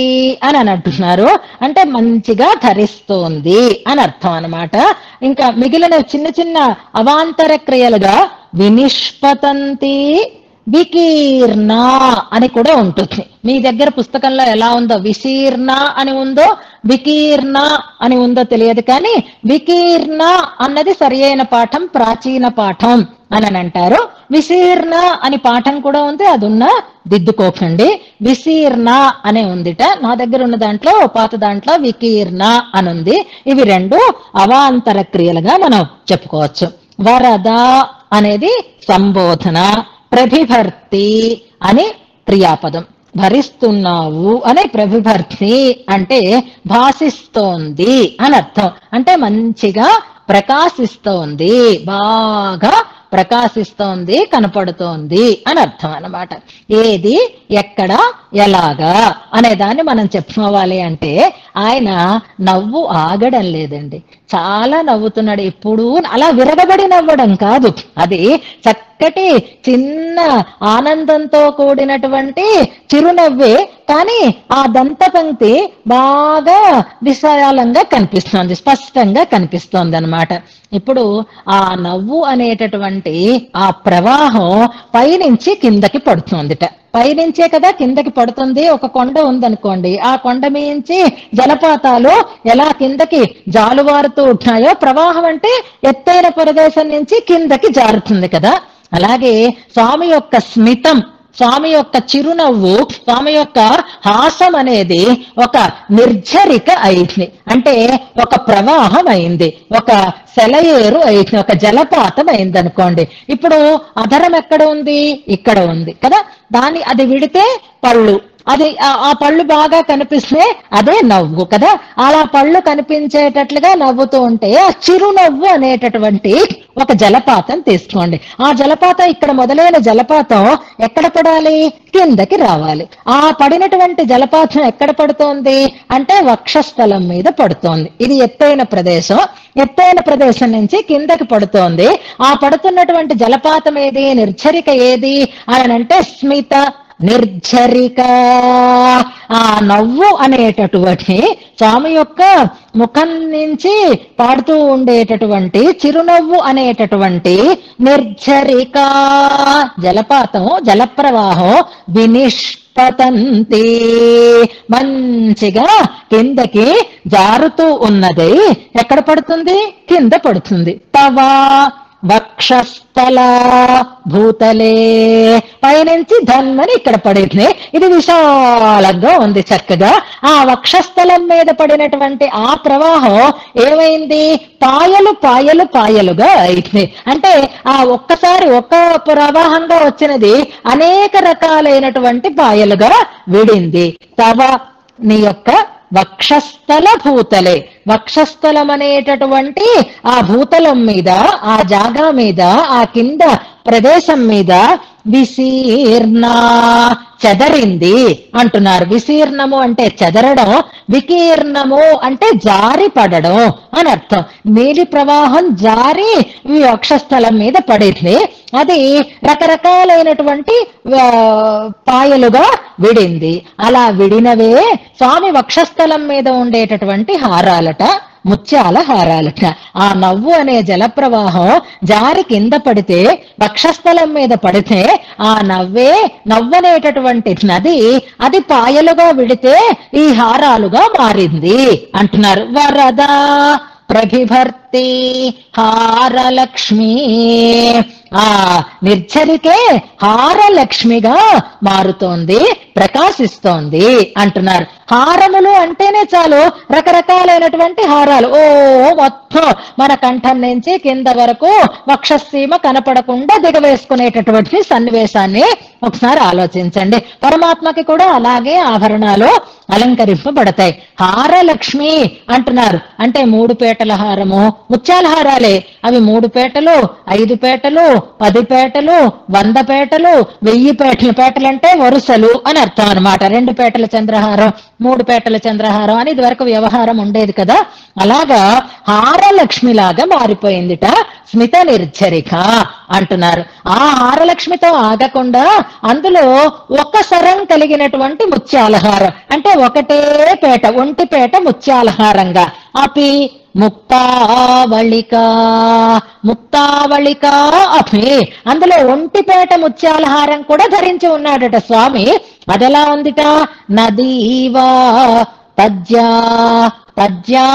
అని అంటున్నారు. అంటే మంచిగా ధరిస్తోంది అని అర్థం అన్నమాట. ఇంకా మిగిలిన చిన్న చిన్న అవాంతర క్రియలుగా వినిష్పతంతి వికీర్ణ అని కూడా ఉంటుంది. మీ దగ్గర పుస్తకంలో ఎలా ఉందో, విశీర్ణ అని ఉందో వికీర్ణ అని ఉందో తెలియదు. కానీ వికీర్ణ అన్నది సరి అయిన పాఠం, ప్రాచీన పాఠం అని అంటారు. విశీర్ణ అని పాఠం కూడా ఉంది, అది ఉన్న దిద్దుకోకండి. విశీర్ణ అనే ఉందిట. నా దగ్గర ఉన్న దాంట్లో పాత దాంట్లో వికీర్ణ అని ఉంది. ఇవి రెండు అవాంతర క్రియలుగా మనం చెప్పుకోవచ్చు. వరద అనేది సంబోధన, ప్రభిభర్తి అని క్రియాపదం. భరిస్తున్నావు అనే ప్రభిభర్తి అంటే భాసిస్తోంది అని అర్థం. అంటే మంచిగా ప్రకాశిస్తోంది, బాగా ప్రకాశిస్తోంది, కనపడుతోంది అని అర్థం అన్నమాట. ఏది, ఎక్కడ, ఎలాగా అనే దాన్ని మనం చెప్పుకోవాలి అంటే ఆయన నవ్వు ఆగడం లేదండి. చాలా నవ్వుతున్నాడు. ఎప్పుడు అలా విరగబడి నవ్వడం కాదు, అది చక్కటి చిన్న ఆనందంతో కూడినటువంటి చిరునవ్వే, కానీ ఆ దంతపంక్తి బాగా విశాలంగా కనిపిస్తోంది, స్పష్టంగా కనిపిస్తోంది అన్నమాట. ఇప్పుడు ఆ నవ్వు అనేటటువంటి ఆ ప్రవాహం పైనుంచి కిందకి పడుతోందిట. పైనుంచే కదా కిందకి పడుతుంది. ఒక కొండ ఉందనుకోండి, ఆ కొండ మించి జలపాతాలు ఎలా కిందకి జాలువారుతూ ఉంటాయో, ప్రవాహం అంటే ఎత్తైన ప్రదేశం నుంచి కిందకి జారుతుంది కదా. అలాగే స్వామి యొక్క స్మితం, స్వామి యొక్క చిరునవ్వు, స్వామి యొక్క హాసం అనేది ఒక నిర్జరిక అయింది, అంటే ఒక ప్రవాహం అయింది, ఒక సెలయేరు అయింది, ఒక జలపాతం అయింది అనుకోండి. ఇప్పుడు అధరం ఎక్కడ ఉంది? ఇక్కడ ఉంది కదా. అది విడితే పళ్ళు, అది ఆ పళ్ళు బాగా కనిపిస్తే అదే నవ్వు కదా. అలా పళ్ళు కనిపించేటట్లుగా నవ్వుతూ ఉంటే ఆ చిరునవ్వు అనేటటువంటి ఒక జలపాతం తీసుకోండి. ఆ జలపాతం ఇక్కడ మొదలైన జలపాతం ఎక్కడ పడాలి? కిందకి రావాలి. ఆ పడినటువంటి జలపాతం ఎక్కడ పడుతోంది అంటే వక్షస్థలం మీద పడుతోంది. ఇది ఎత్తైన ప్రదేశం, ఎత్తైన ప్రదేశం నుంచి కిందకి పడుతోంది. ఆ పడుతున్నటువంటి జలపాతం ఏది? నిర్జరిక ఏది అని అంటే స్మిత నిర్జరిక. ఆ నవ్వు అనేటటువంటి స్వామి యొక్క ముఖం నుంచి పాడుతూ ఉండేటటువంటి చిరునవ్వు అనేటటువంటి నిర్జరిక జలపాతం, జలప్రవాహం వినిష్పతంతి మంచిగా కిందకి జారుతూ ఉన్నది. ఎక్కడ పడుతుంది? కింద పడుతుంది. తవా వక్షస్థల భూతలే, పైనుంచి ధన్మని ఇక్కడ పడింది. ఇది విశాలంగా ఉంది చక్కగా. ఆ వక్షస్థలం మీద పడినటువంటి ఆ ప్రవాహం ఏమైంది? పాయలు పాయలు పాయలుగా అయింది. అంటే ఆ ఒక్కసారి ఒక్క ప్రవాహంగా వచ్చినది అనేక రకాలైనటువంటి పాయలుగా విడింది. తవ నీ యొక్క వక్షస్థల భూతలే, వక్షస్థలం అనేటటువంటి ఆ భూతలం మీద, ఆ జాగా మీద, ఆ కింద ప్రదేశం మీద విశీర్ణ చెదరింది అంటున్నారు. విశీర్ణము అంటే చెదరడం, వికీర్ణము అంటే జారి పడడం అని అర్థం. నీలి ప్రవాహం జారి ఈ వక్షస్థలం మీద పడింది. అది రకరకాలైనటువంటి పాయలుగా విడింది. అలా విడినవే స్వామి వక్షస్థలం మీద ఉండేటటువంటి హారాలట, ముత్యాల హారాలట. ఆ నవ్వు అనే జలప్రవాహం జారి కింద పడితే, వక్షస్థలం మీద పడితే, ఆ నవ్వనేటటువంటి నది అది పాయలుగా విడితే ఈ హారాలుగా మారింది అంటున్నారు. వరద ప్రభిభర్తి హారలక్ష్మి, ఆ నిర్జరికే హారలక్ష్మిగా మారుతోంది, ప్రకాశిస్తోంది అంటున్నారు. హారములు అంటేనే చాలు రకరకాలైనటువంటి హారాలు, మొత్తం మన కంఠం నుంచి కింద వరకు వక్షసీమ కనపడకుండా దిగవేసుకునేటటువంటి సన్నివేశాన్ని ఒకసారి ఆలోచించండి. పరమాత్మకి కూడా అలాగే ఆభరణాలు అలంకరింపబడతాయి. హారలక్ష్మి అంటున్నారు. అంటే 3 పేటల హారము, ముత్యాల హారాలే అవి. 3 పేటలు, 5 పేటలు, 10 పేటలు, 100 పేటలు, 1000 పేటలు. పేటలంటే వరుసలు అని అర్థం అనమాట. 2 పేటల చంద్రహారం, 3 పేటల చంద్రహారం అని ఇది వరకు వ్యవహారం ఉండేది కదా. అలాగా హారలక్ష్మిలాగా మారిపోయిందిట స్మిత నిర్జరిక అంటున్నారు. ఆ హారలక్ష్మితో ఆగకుండా అందులో ఒక సరం కలిగినటువంటి ముత్యాలహారం, అంటే ఒకటే పేట, ఒంటి పేట ముత్యాలహారంగా. అపి ముక్తావళిక, ముక్తావళిక అపి, అందులో ఒంటిపేట ముత్యాలహారం కూడా ధరించి ఉన్నాడట స్వామి. అదెలా ఉందిట? నదీవా తజ్జా, తజ్జా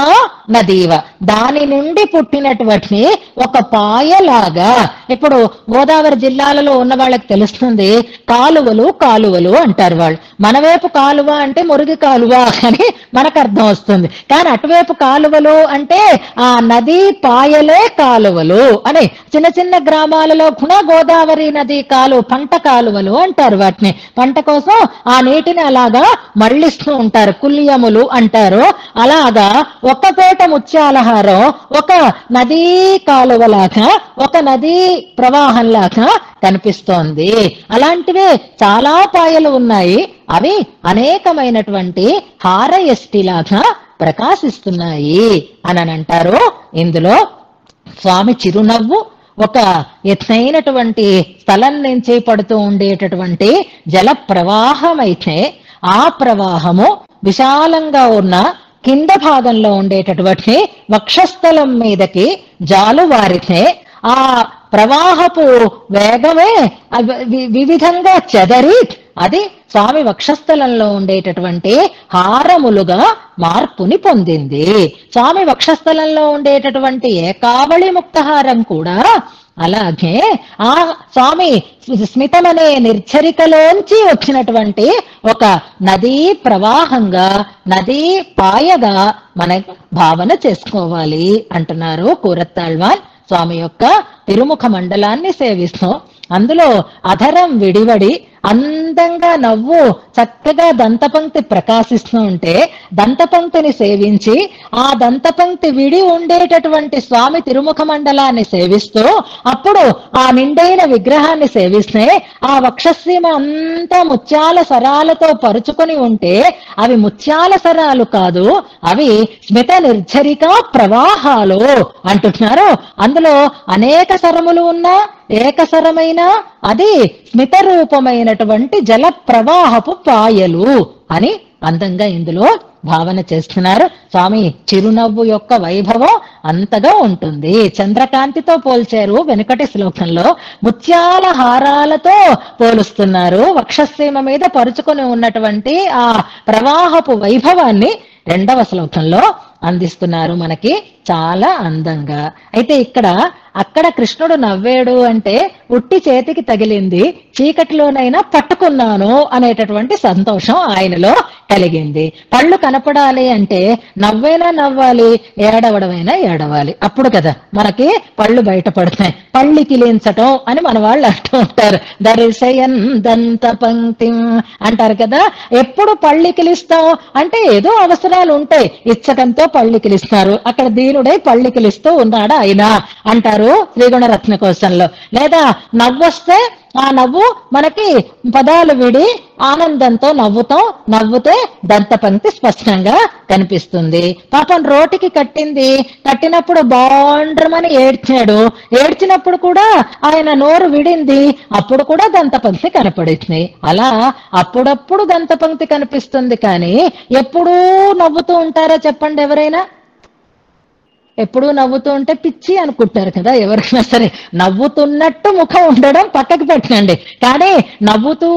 నదీవ, దాని నుండి పుట్టినటువంటి ఒక పాయలాగా. ఇప్పుడు గోదావరి జిల్లాలలో ఉన్న వాళ్ళకి తెలుస్తుంది, కాలువలు కాలువలు అంటారు వాళ్ళు. మన వైపు కాలువ అంటే మురుగి కాలువ అని మనకు అర్థం వస్తుంది. కానీ అటువైపు కాలువలు అంటే ఆ నదీ పాయలే కాలువలు అని. చిన్న చిన్న గ్రామాలలో కూడా గోదావరి నది పంట కాలువలు అంటారు వాటిని. పంట కోసం ఆ నీటిని అలాగా మళ్లిస్తూ ఉంటారు, కుల్యములు అంటారు. అలాగా ఒక పేట ముత్యాలహారం ఒక నదీ కాలువలాగా, ఒక నదీ ప్రవాహంలాగా కనిపిస్తోంది. అలాంటివే చాలా పాయలు ఉన్నాయి. అవి అనేకమైనటువంటి హారయష్టిలాగా ప్రకాశిస్తున్నాయి అని అంటారు. ఇందులో స్వామి చిరునవ్వు, ఒక ఎత్తైనటువంటి స్థలం నుంచి పడుతూ ఉండేటటువంటి జల ప్రవాహం అయితే ఆ ప్రవాహము విశాలంగా ఉన్న కింద భాగంలో ఉండేటటువంటి వక్షస్థలం మీదకి జాలువారితే ఆ ప్రవాహపు వేగమే వివిధంగా చెదరి అది స్వామి వక్షస్థలంలో ఉండేటటువంటి హారములుగా మార్పుని పొందింది. స్వామి వక్షస్థలంలో ఉండేటటువంటి ఏకావళి ముక్తహారం కూడా అలాగే ఆ స్వామి స్మితమనే నిర్జరికలోంచి వచ్చినటువంటి ఒక నదీ ప్రవాహంగా, నదీ పాయగా మన భావన చేసుకోవాలి అంటున్నారు కూరత్తాళ్వాన్. స్వామి యొక్క తిరుముఖ మండలాన్ని సేవిస్తూ అందులో అధరం విడివడి అందంగా నవ్వు చక్కగా దంతపంక్తి ప్రకాశిస్తూ ఉంటే దంతపంక్తిని సేవించి ఆ దంతపంక్తి విడి ఉండేటటువంటి స్వామి తిరుముఖ మండలాన్ని సేవిస్తూ అప్పుడు ఆ నిండైన విగ్రహాన్ని సేవిస్తే ఆ వక్షసీమ అంతా ముత్యాల సరాలతో పరుచుకొని ఉంటే అవి ముత్యాల సరాలు కాదు, అవి స్మిత నిర్జరిక ప్రవాహాలు అంటున్నారు. అందులో అనేక సరములు ఉన్నా ఏకసరమైన అది స్మిత రూపమైనటువంటి జల ప్రవాహపు పాయలు అని అందంగా ఇందులో భావన చేస్తున్నారు. స్వామి చిరునవ్వు యొక్క వైభవం అంతగా ఉంటుంది. చంద్రకాంతితో పోల్చారు వెనుకటి శ్లోకంలో, ముత్యాల హారాలతో పోలుస్తున్నారు. వక్షసీమ మీద పరుచుకొని ఉన్నటువంటి ఆ ప్రవాహపు వైభవాన్ని రెండవ శ్లోకంలో అందిస్తున్నారు మనకి చాలా అందంగా. అయితే అక్కడ కృష్ణుడు నవ్వాడు అంటే ఉట్టి చేతికి తగిలింది, చీకటిలోనైనా పట్టుకున్నాను అనేటటువంటి సంతోషం ఆయనలో కలిగింది. పళ్ళు కనపడాలి అంటే నవ్వైనా నవ్వాలి, ఏడవడమైనా ఏడవాలి, అప్పుడు కదా మనకి పళ్ళు బయటపడతాయి. పళ్ళి కిలించటం అని మన వాళ్ళు అంటూ ఉంటారు, దర్శయన్ దంత పంక్తి అంటారు కదా. ఎప్పుడు పళ్ళి కిలిస్తాం అంటే ఏదో అవసరాలు ఉంటాయి, ఇచ్చకంతో పళ్ళి కిలిస్తారు. అక్కడ దీనుడై పళ్ళి కిలిస్తూ ఉన్నాడు ఆయన అంటారు శ్రీగుణరత్న కోశంలో. లేదా నవ్వొస్తే ఆ నవ్వు మనకి పదాలు విడి ఆనందంతో నవ్వుతే దంతపంక్తి స్పష్టంగా కనిపిస్తుంది. పాపం రోటికి కట్టినప్పుడు బాండ్రమని ఏడ్చినప్పుడు కూడా ఆయన నోరు విడింది, అప్పుడు కూడా దంతపంక్తి కనపడింది. అలా అప్పుడప్పుడు దంతపంక్తి కనిపిస్తుంది, కానీ ఎప్పుడూ నవ్వుతూ ఉంటారా చెప్పండి ఎవరైనా? ఎప్పుడూ నవ్వుతూ ఉంటే పిచ్చి అనుకుంటారు కదా ఎవరైనా సరే. నవ్వుతున్నట్టు ముఖం ఉండడం పక్కకి పెట్టండి, కానీ నవ్వుతూ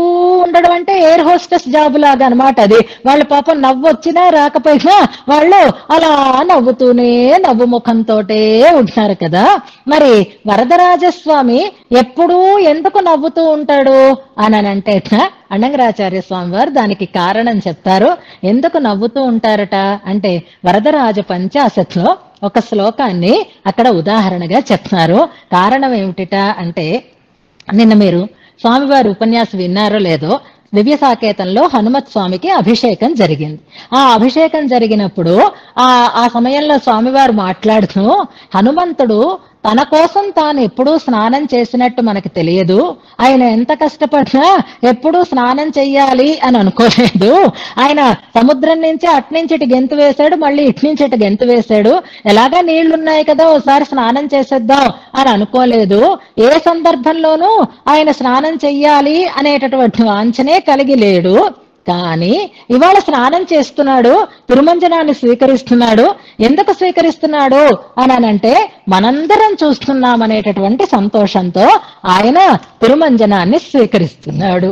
ఉండడం అంటే ఎయిర్ హోస్టెస్ జాబ్ లాగా అనమాట. అది వాళ్ళు పాపం నవ్వు వచ్చినా రాకపోయినా వాళ్ళు అలా నవ్వుతూనే నవ్వు ముఖంతోటే ఉంటున్నారు కదా. మరి వరదరాజస్వామి ఎప్పుడూ ఎందుకు నవ్వుతూ ఉంటాడు అని అంటే అన్నగరాచార్య స్వామి వారు దానికి కారణం చెప్తారు. ఎందుకు నవ్వుతూ ఉంటారట అంటే వరదరాజ పంచాశత్లో ఒక శ్లోకాన్ని అక్కడ ఉదాహరణగా చెప్తున్నారు. కారణం ఏమిటిట అంటే, నిన్న మీరు స్వామివారి ఉపన్యాసం విన్నారో లేదో, దివ్య సాకేతంలో హనుమత్ స్వామికి అభిషేకం జరిగింది. ఆ అభిషేకం జరిగినప్పుడు ఆ సమయంలో స్వామివారు మాట్లాడుతూ, హనుమంతుడు తన కోసం తాను ఎప్పుడూ స్నానం చేసినట్టు మనకు తెలియదు, ఆయన ఎంత కష్టపడినా ఎప్పుడూ స్నానం చెయ్యాలి అని అనుకోలేదు. ఆయన సముద్రం నుంచి అట్నుంచి ఇటు గెంతు వేశాడు, మళ్ళీ ఇట్నుంచి ఇటు గెంతు వేశాడు, ఎలాగా నీళ్లున్నాయి కదా ఓసారి స్నానం చేసేద్దాం అని అనుకోలేదు. ఏ సందర్భంలోనూ ఆయన స్నానం చెయ్యాలి అనేటటువంటి వాంఛనే కలిగి లేడు. కానీ ఇవాళ స్నానం చేస్తున్నాడు, తిరుమంజనాన్ని స్వీకరిస్తున్నాడు. ఎందుకు స్వీకరిస్తున్నాడు అనంటే మనందరం చూస్తున్నామనేటటువంటి సంతోషంతో ఆయన తిరుమంజనాన్ని స్వీకరిస్తున్నాడు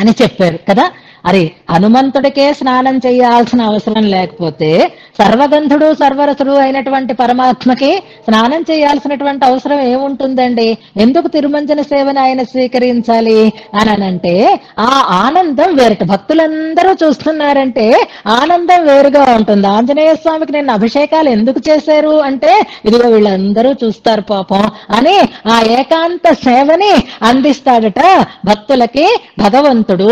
అని చెప్పారు కదా. అరే హనుమంతుడికే స్నానం చేయాల్సిన అవసరం లేకపోతే సర్వగంధుడు సర్వరసుడు అయినటువంటి పరమాత్మకి స్నానం చేయాల్సినటువంటి అవసరం ఏముంటుందండి? ఎందుకు తిరుమంజన సేవను ఆయన స్వీకరించాలి అనంటే ఆ ఆనందం వేరట. భక్తులందరూ చూస్తున్నారంటే ఆనందం వేరుగా ఉంటుంది. ఆంజనేయ స్వామికి నిన్న అభిషేకాలు ఎందుకు చేశారు అంటే ఇదిగో వీళ్ళందరూ చూస్తారు పాపం అని ఆ ఏకాంత సేవని అందిస్తాడట భక్తులకి భగవంతుడు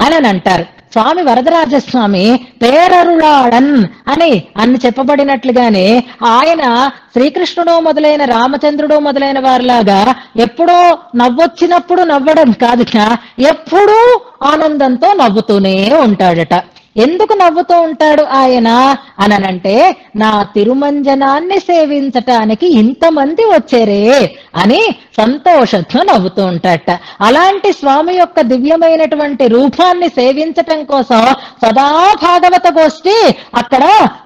అని అంటారు. స్వామి వరదరాజస్వామి పేరరుళాడన్ అని చెప్పబడినట్లుగానే ఆయన శ్రీకృష్ణుడు మొదలైన రామచంద్రుడు మొదలైన వారిలాగా ఎప్పుడో నవ్వొచ్చినప్పుడు నవ్వడం కాదు, ఎప్పుడూ ఆనందంతో నవ్వుతూనే ఉంటాడట. ఎందుకు నవ్వుతూ ఉంటాడు ఆయన అనంటే, నా తిరుమంజనాన్ని సేవించటానికి ఇంతమంది వచ్చారే అని సంతోషంతో నవ్వుతూ ఉంటాడట. అలాంటి స్వామి యొక్క దివ్యమైనటువంటి రూపాన్ని సేవించటం కోసం సదా భాగవత గోష్ఠి అక్కడ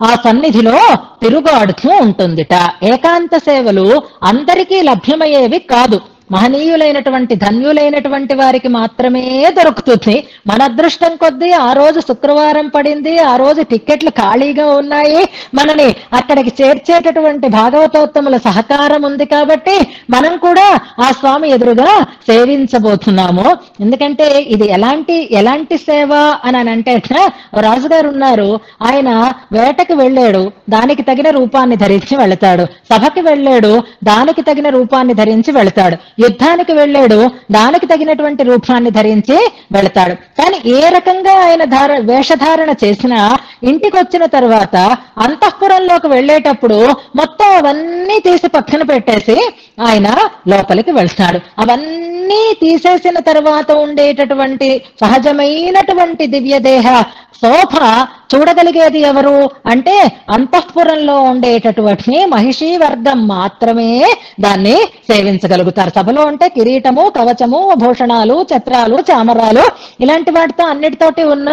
ఆ సన్నిధిలో తిరుగాడుతూ ఉంటుందిట. ఏకాంత సేవలు అందరికీ లభ్యమయ్యేవి కాదు, మహనీయులైనటువంటి ధన్యులైనటువంటి వారికి మాత్రమే దొరుకుతుంది. మన అదృష్టం కొద్దీ ఆ రోజు శుక్రవారం పడింది, ఆ రోజు టిక్కెట్లు ఖాళీగా ఉన్నాయి, మనని అక్కడికి చేర్చేటటువంటి భాగవతోత్తముల సహకారం ఉంది కాబట్టి మనం కూడా ఆ స్వామి ఎదురుగా సేవించబోతున్నాము. ఎందుకంటే ఇది ఎలాంటి సేవ అని అంటే, రాజుగారు ఉన్నారు, ఆయన వేటకి వెళ్ళాడు, దానికి తగిన రూపాన్ని ధరించి వెళతాడు. సభకి వెళ్ళాడు, దానికి తగిన రూపాన్ని ధరించి వెళతాడు. యుద్ధానికి వెళ్ళాడు, దానికి తగినటువంటి రూపాన్ని ధరించి వెళతాడు. కానీ ఏ రకంగా ఆయన వేషధారణ చేసినా ఇంటికి వచ్చిన తర్వాత అంతఃపురంలోకి వెళ్ళేటప్పుడు మొత్తం అవన్నీ తీసి పక్కన పెట్టేసి ఆయన లోపలికి వెళ్తాడు. అవన్నీ తీసేసిన తర్వాత ఉండేటటువంటి సహజమైనటువంటి దివ్యదేహ శోభ చూడగలిగేది ఎవరు అంటే అంతఃపురంలో ఉండేటటువంటి మహిషీ వర్గం మాత్రమే దాన్ని సేవించగలుగుతారు. సభలో అంటే కిరీటము, కవచము, భూషణాలు, ఛత్రాలు, చామరాలు ఇలాంటి వాటితో అన్నిటితోటి ఉన్న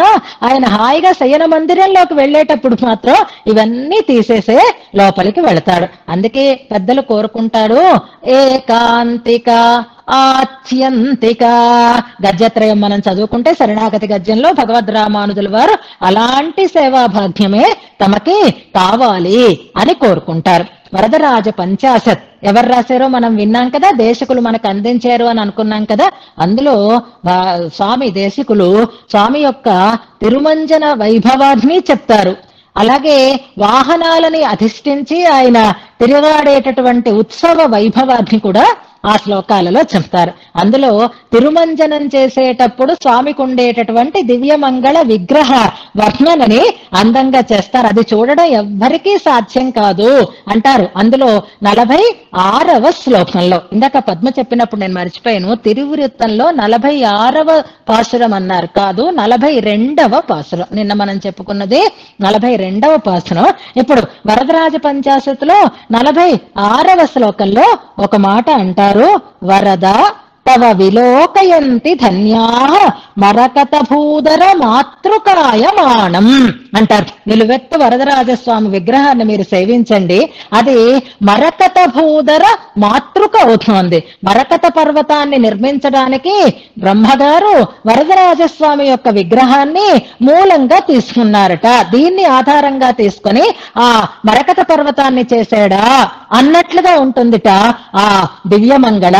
ఆయన హాయిగా శయన మందిరంలోకి వెళ్ళేటప్పుడు మాత్రం ఇవన్నీ తీసేసే లోపలికి వెళతాడు. అందుకే పెద్దలు కోరుకుంటాడు, ఏకాంతిక ఆత్యంతిక. గద్యత్రయం మనం చదువుకుంటే శరణాగతి గద్యంలో భగవద్ రామానుజుల వారు అలాంటి సేవా భాగ్యమే తమకి కావాలి అని కోరుకుంటారు. వరదరాజ పంచాశత్ ఎవరు రాశారో మనం విన్నాం కదా, దేశకులు మనకు అందించారు అని అనుకున్నాం కదా. అందులో స్వామి దేశికులు స్వామి యొక్క తిరుమంజన వైభవాన్ని చెప్తారు. అలాగే వాహనాలని అధిష్ఠించి ఆయన తిరుగాడేటటువంటి ఉత్సవ వైభవాన్ని కూడా ఆ శ్లోకాలలో చెప్తారు. అందులో తిరుమంజనం చేసేటప్పుడు స్వామికి ఉండేటటువంటి దివ్యమంగళ విగ్రహ వర్ణనని అందంగా చేస్తారు. అది చూడడం ఎవ్వరికీ సాధ్యం కాదు అంటారు. అందులో 46వ శ్లోకంలో, ఇందాక పద్మ చెప్పినప్పుడు నేను మర్చిపోయాను, తిరువృత్తంలో 46వ పాసురం అన్నారు, కాదు 42వ పాసురం. నిన్న మనం చెప్పుకున్నది 42వ పాసురం. ఇప్పుడు వరదరాజ పంచాశత్లో 46వ శ్లోకంలో ఒక మాట అంటారు, వరద తవ విలోకయంతి ధన్యా మరకత భూధర మాతృకాయమానం అంటారు. నిలువెత్తు వరదరాజస్వామి విగ్రహాన్ని మీరు సేవించండి, అది మరకత భూధర మాతృక అవుతోంది. మరకత పర్వతాన్ని నిర్మించడానికి బ్రహ్మగారు వరదరాజస్వామి యొక్క విగ్రహాన్ని మూలంగా తీసుకున్నారట. దీన్ని ఆధారంగా తీసుకొని ఆ మరకత పర్వతాన్ని చేశాడా అన్నట్లుగా ఉంటుందిట ఆ దివ్యమంగళ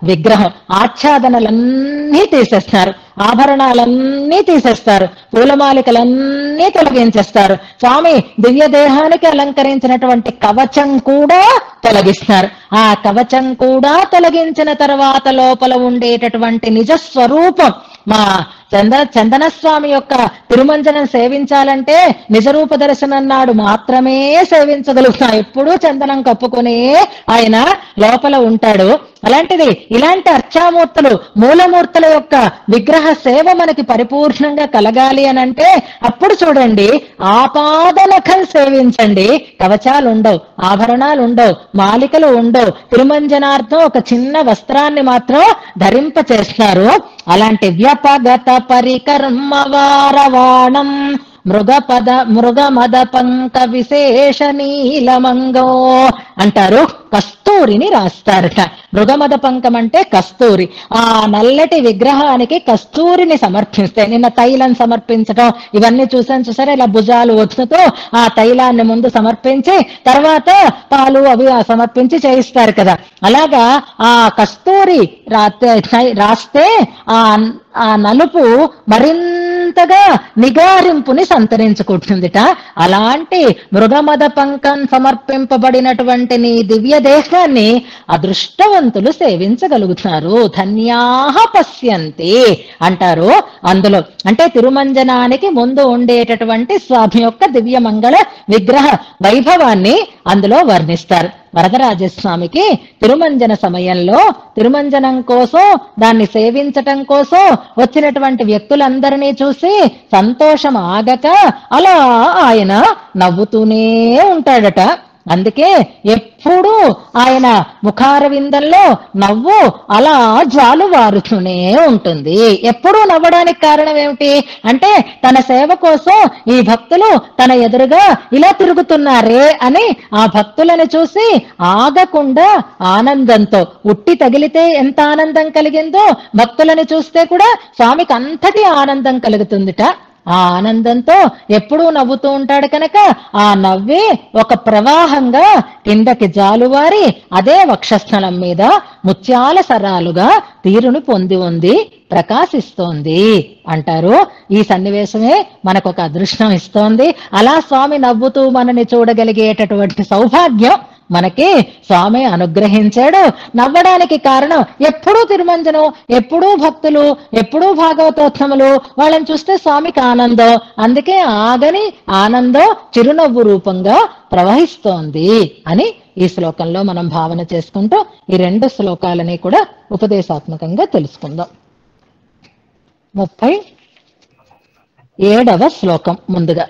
విగ్రహం. ఆచ్ఛాదనలన్నీ తీసేస్తారు, ఆభరణాలన్నీ తీసేస్తారు, పూలమాలికలన్నీ తొలగించేస్తారు. స్వామి దివ్య దేహానికి అలంకరించినటువంటి కవచం కూడా తొలగిస్తారు. ఆ కవచం కూడా తొలగించిన తర్వాత లోపల ఉండేటటువంటి నిజస్వరూపం, మా చందనస్వామి యొక్క తిరుమంజనం సేవించాలంటే నిజరూప దర్శనం నాడు మాత్రమే సేవించగలుగుతాం. ఎప్పుడూ చందనం కప్పుకునే ఆయన లోపల ఉంటాడు. అలాంటిది ఇలాంటి అర్చామూర్తులు మూలమూర్తుల యొక్క విగ్రహ సేవ మనకి పరిపూర్ణంగా కలగాలి అని అంటే అప్పుడు చూడండి, ఆపాదనఖం సేవించండి. కవచాలు ఉండవు, ఆభరణాలు ఉండవు, మాలికలు ఉండవు. తిరుమంజనార్థం ఒక చిన్న వస్త్రాన్ని మాత్రం ధరింప చేస్తారు. అలాంటి వ్యపగత పరికర్మ వారవాణం మృగమద పంక విశేష నీలమంగో అంటారు. కస్తూరిని రాస్తారట. మృగమద పంకం అంటే కస్తూరి. ఆ నల్లటి విగ్రహానికి కస్తూరిని సమర్పిస్తే, నిన్న తైలం సమర్పించడం ఇవన్నీ చూసారా, ఇలా భుజాలు వచ్చుతో ఆ తైలాన్ని ముందు సమర్పించి తర్వాత పాలు అవి సమర్పించి చేయిస్తారు కదా. అలాగా ఆ కస్తూరి రాస్తే ఆ నలుపు మరింతగా నిగారింపుని సంతరించుకుంటుందిట. అలాంటి మృగమద పంకం సమర్పింపబడినటువంటి నీ దివ్య దేహాన్ని అదృష్టవంతులు సేవించగలుగుతారు. ధన్యాహ పశ్యంతి అంటారు. అందులో అంటే తిరుమంజనానికి ముందు ఉండేటటువంటి స్వామి యొక్క దివ్య మంగళ విగ్రహ వైభవాన్ని అందులో వర్ణిస్తారు. వరదరాజస్వామికి తిరుమంజన సమయంలో తిరుమంజనం కోసం దాన్ని సేవించటం కోసం వచ్చినటువంటి వ్యక్తులందరినీ చూసి సంతోషం ఆగక అలా ఆయన నవ్వుతూనే ఉంటాడట. అందుకే ఎప్పుడూ ఆయన ముఖారవిందంలో నవ్వు అలా జాలువారుతూనే ఉంటుంది. ఎప్పుడూ నవ్వడానికి కారణం ఏమిటి అంటే తన సేవ కోసం ఈ భక్తులు తన ఎదురుగా ఇలా తిరుగుతున్నారే అని ఆ భక్తులను చూసి ఆగకుండా ఆనందంతో, ఉట్టి తగిలితే ఎంత ఆనందం కలిగిందో భక్తులను చూస్తే కూడా స్వామికి అంతటి ఆనందం కలుగుతుందిట. ఆ ఆనందంతో ఎప్పుడూ నవ్వుతూ ఉంటాడు కనుక ఆ నవ్వే ఒక ప్రవాహంగా కిందకి జాలువారి అదే వక్షస్థలం మీద ముత్యాల సరాలుగా తీరును పొంది ఉంది, ప్రకాశిస్తోంది అంటారు. ఈ సన్నివేశమే మనకు ఒక అదృష్టం ఇస్తోంది. అలా స్వామి నవ్వుతూ మనని చూడగలిగేటటువంటి సౌభాగ్యం మనకి స్వామి అనుగ్రహించాడు. నవ్వడానికి కారణం ఎప్పుడూ తిరుమంజనం, ఎప్పుడూ భక్తులు, ఎప్పుడూ భాగవతోత్తములు, వాళ్ళని చూస్తే స్వామికి ఆనందం. అందుకే ఆగని ఆనందం చిరునవ్వు రూపంగా ప్రవహిస్తోంది అని ఈ శ్లోకంలో మనం భావన చేసుకుంటూ ఈ 2 శ్లోకాలని కూడా ఉపదేశాత్మకంగా తెలుసుకుందాం. 37వ శ్లోకం ముందుగా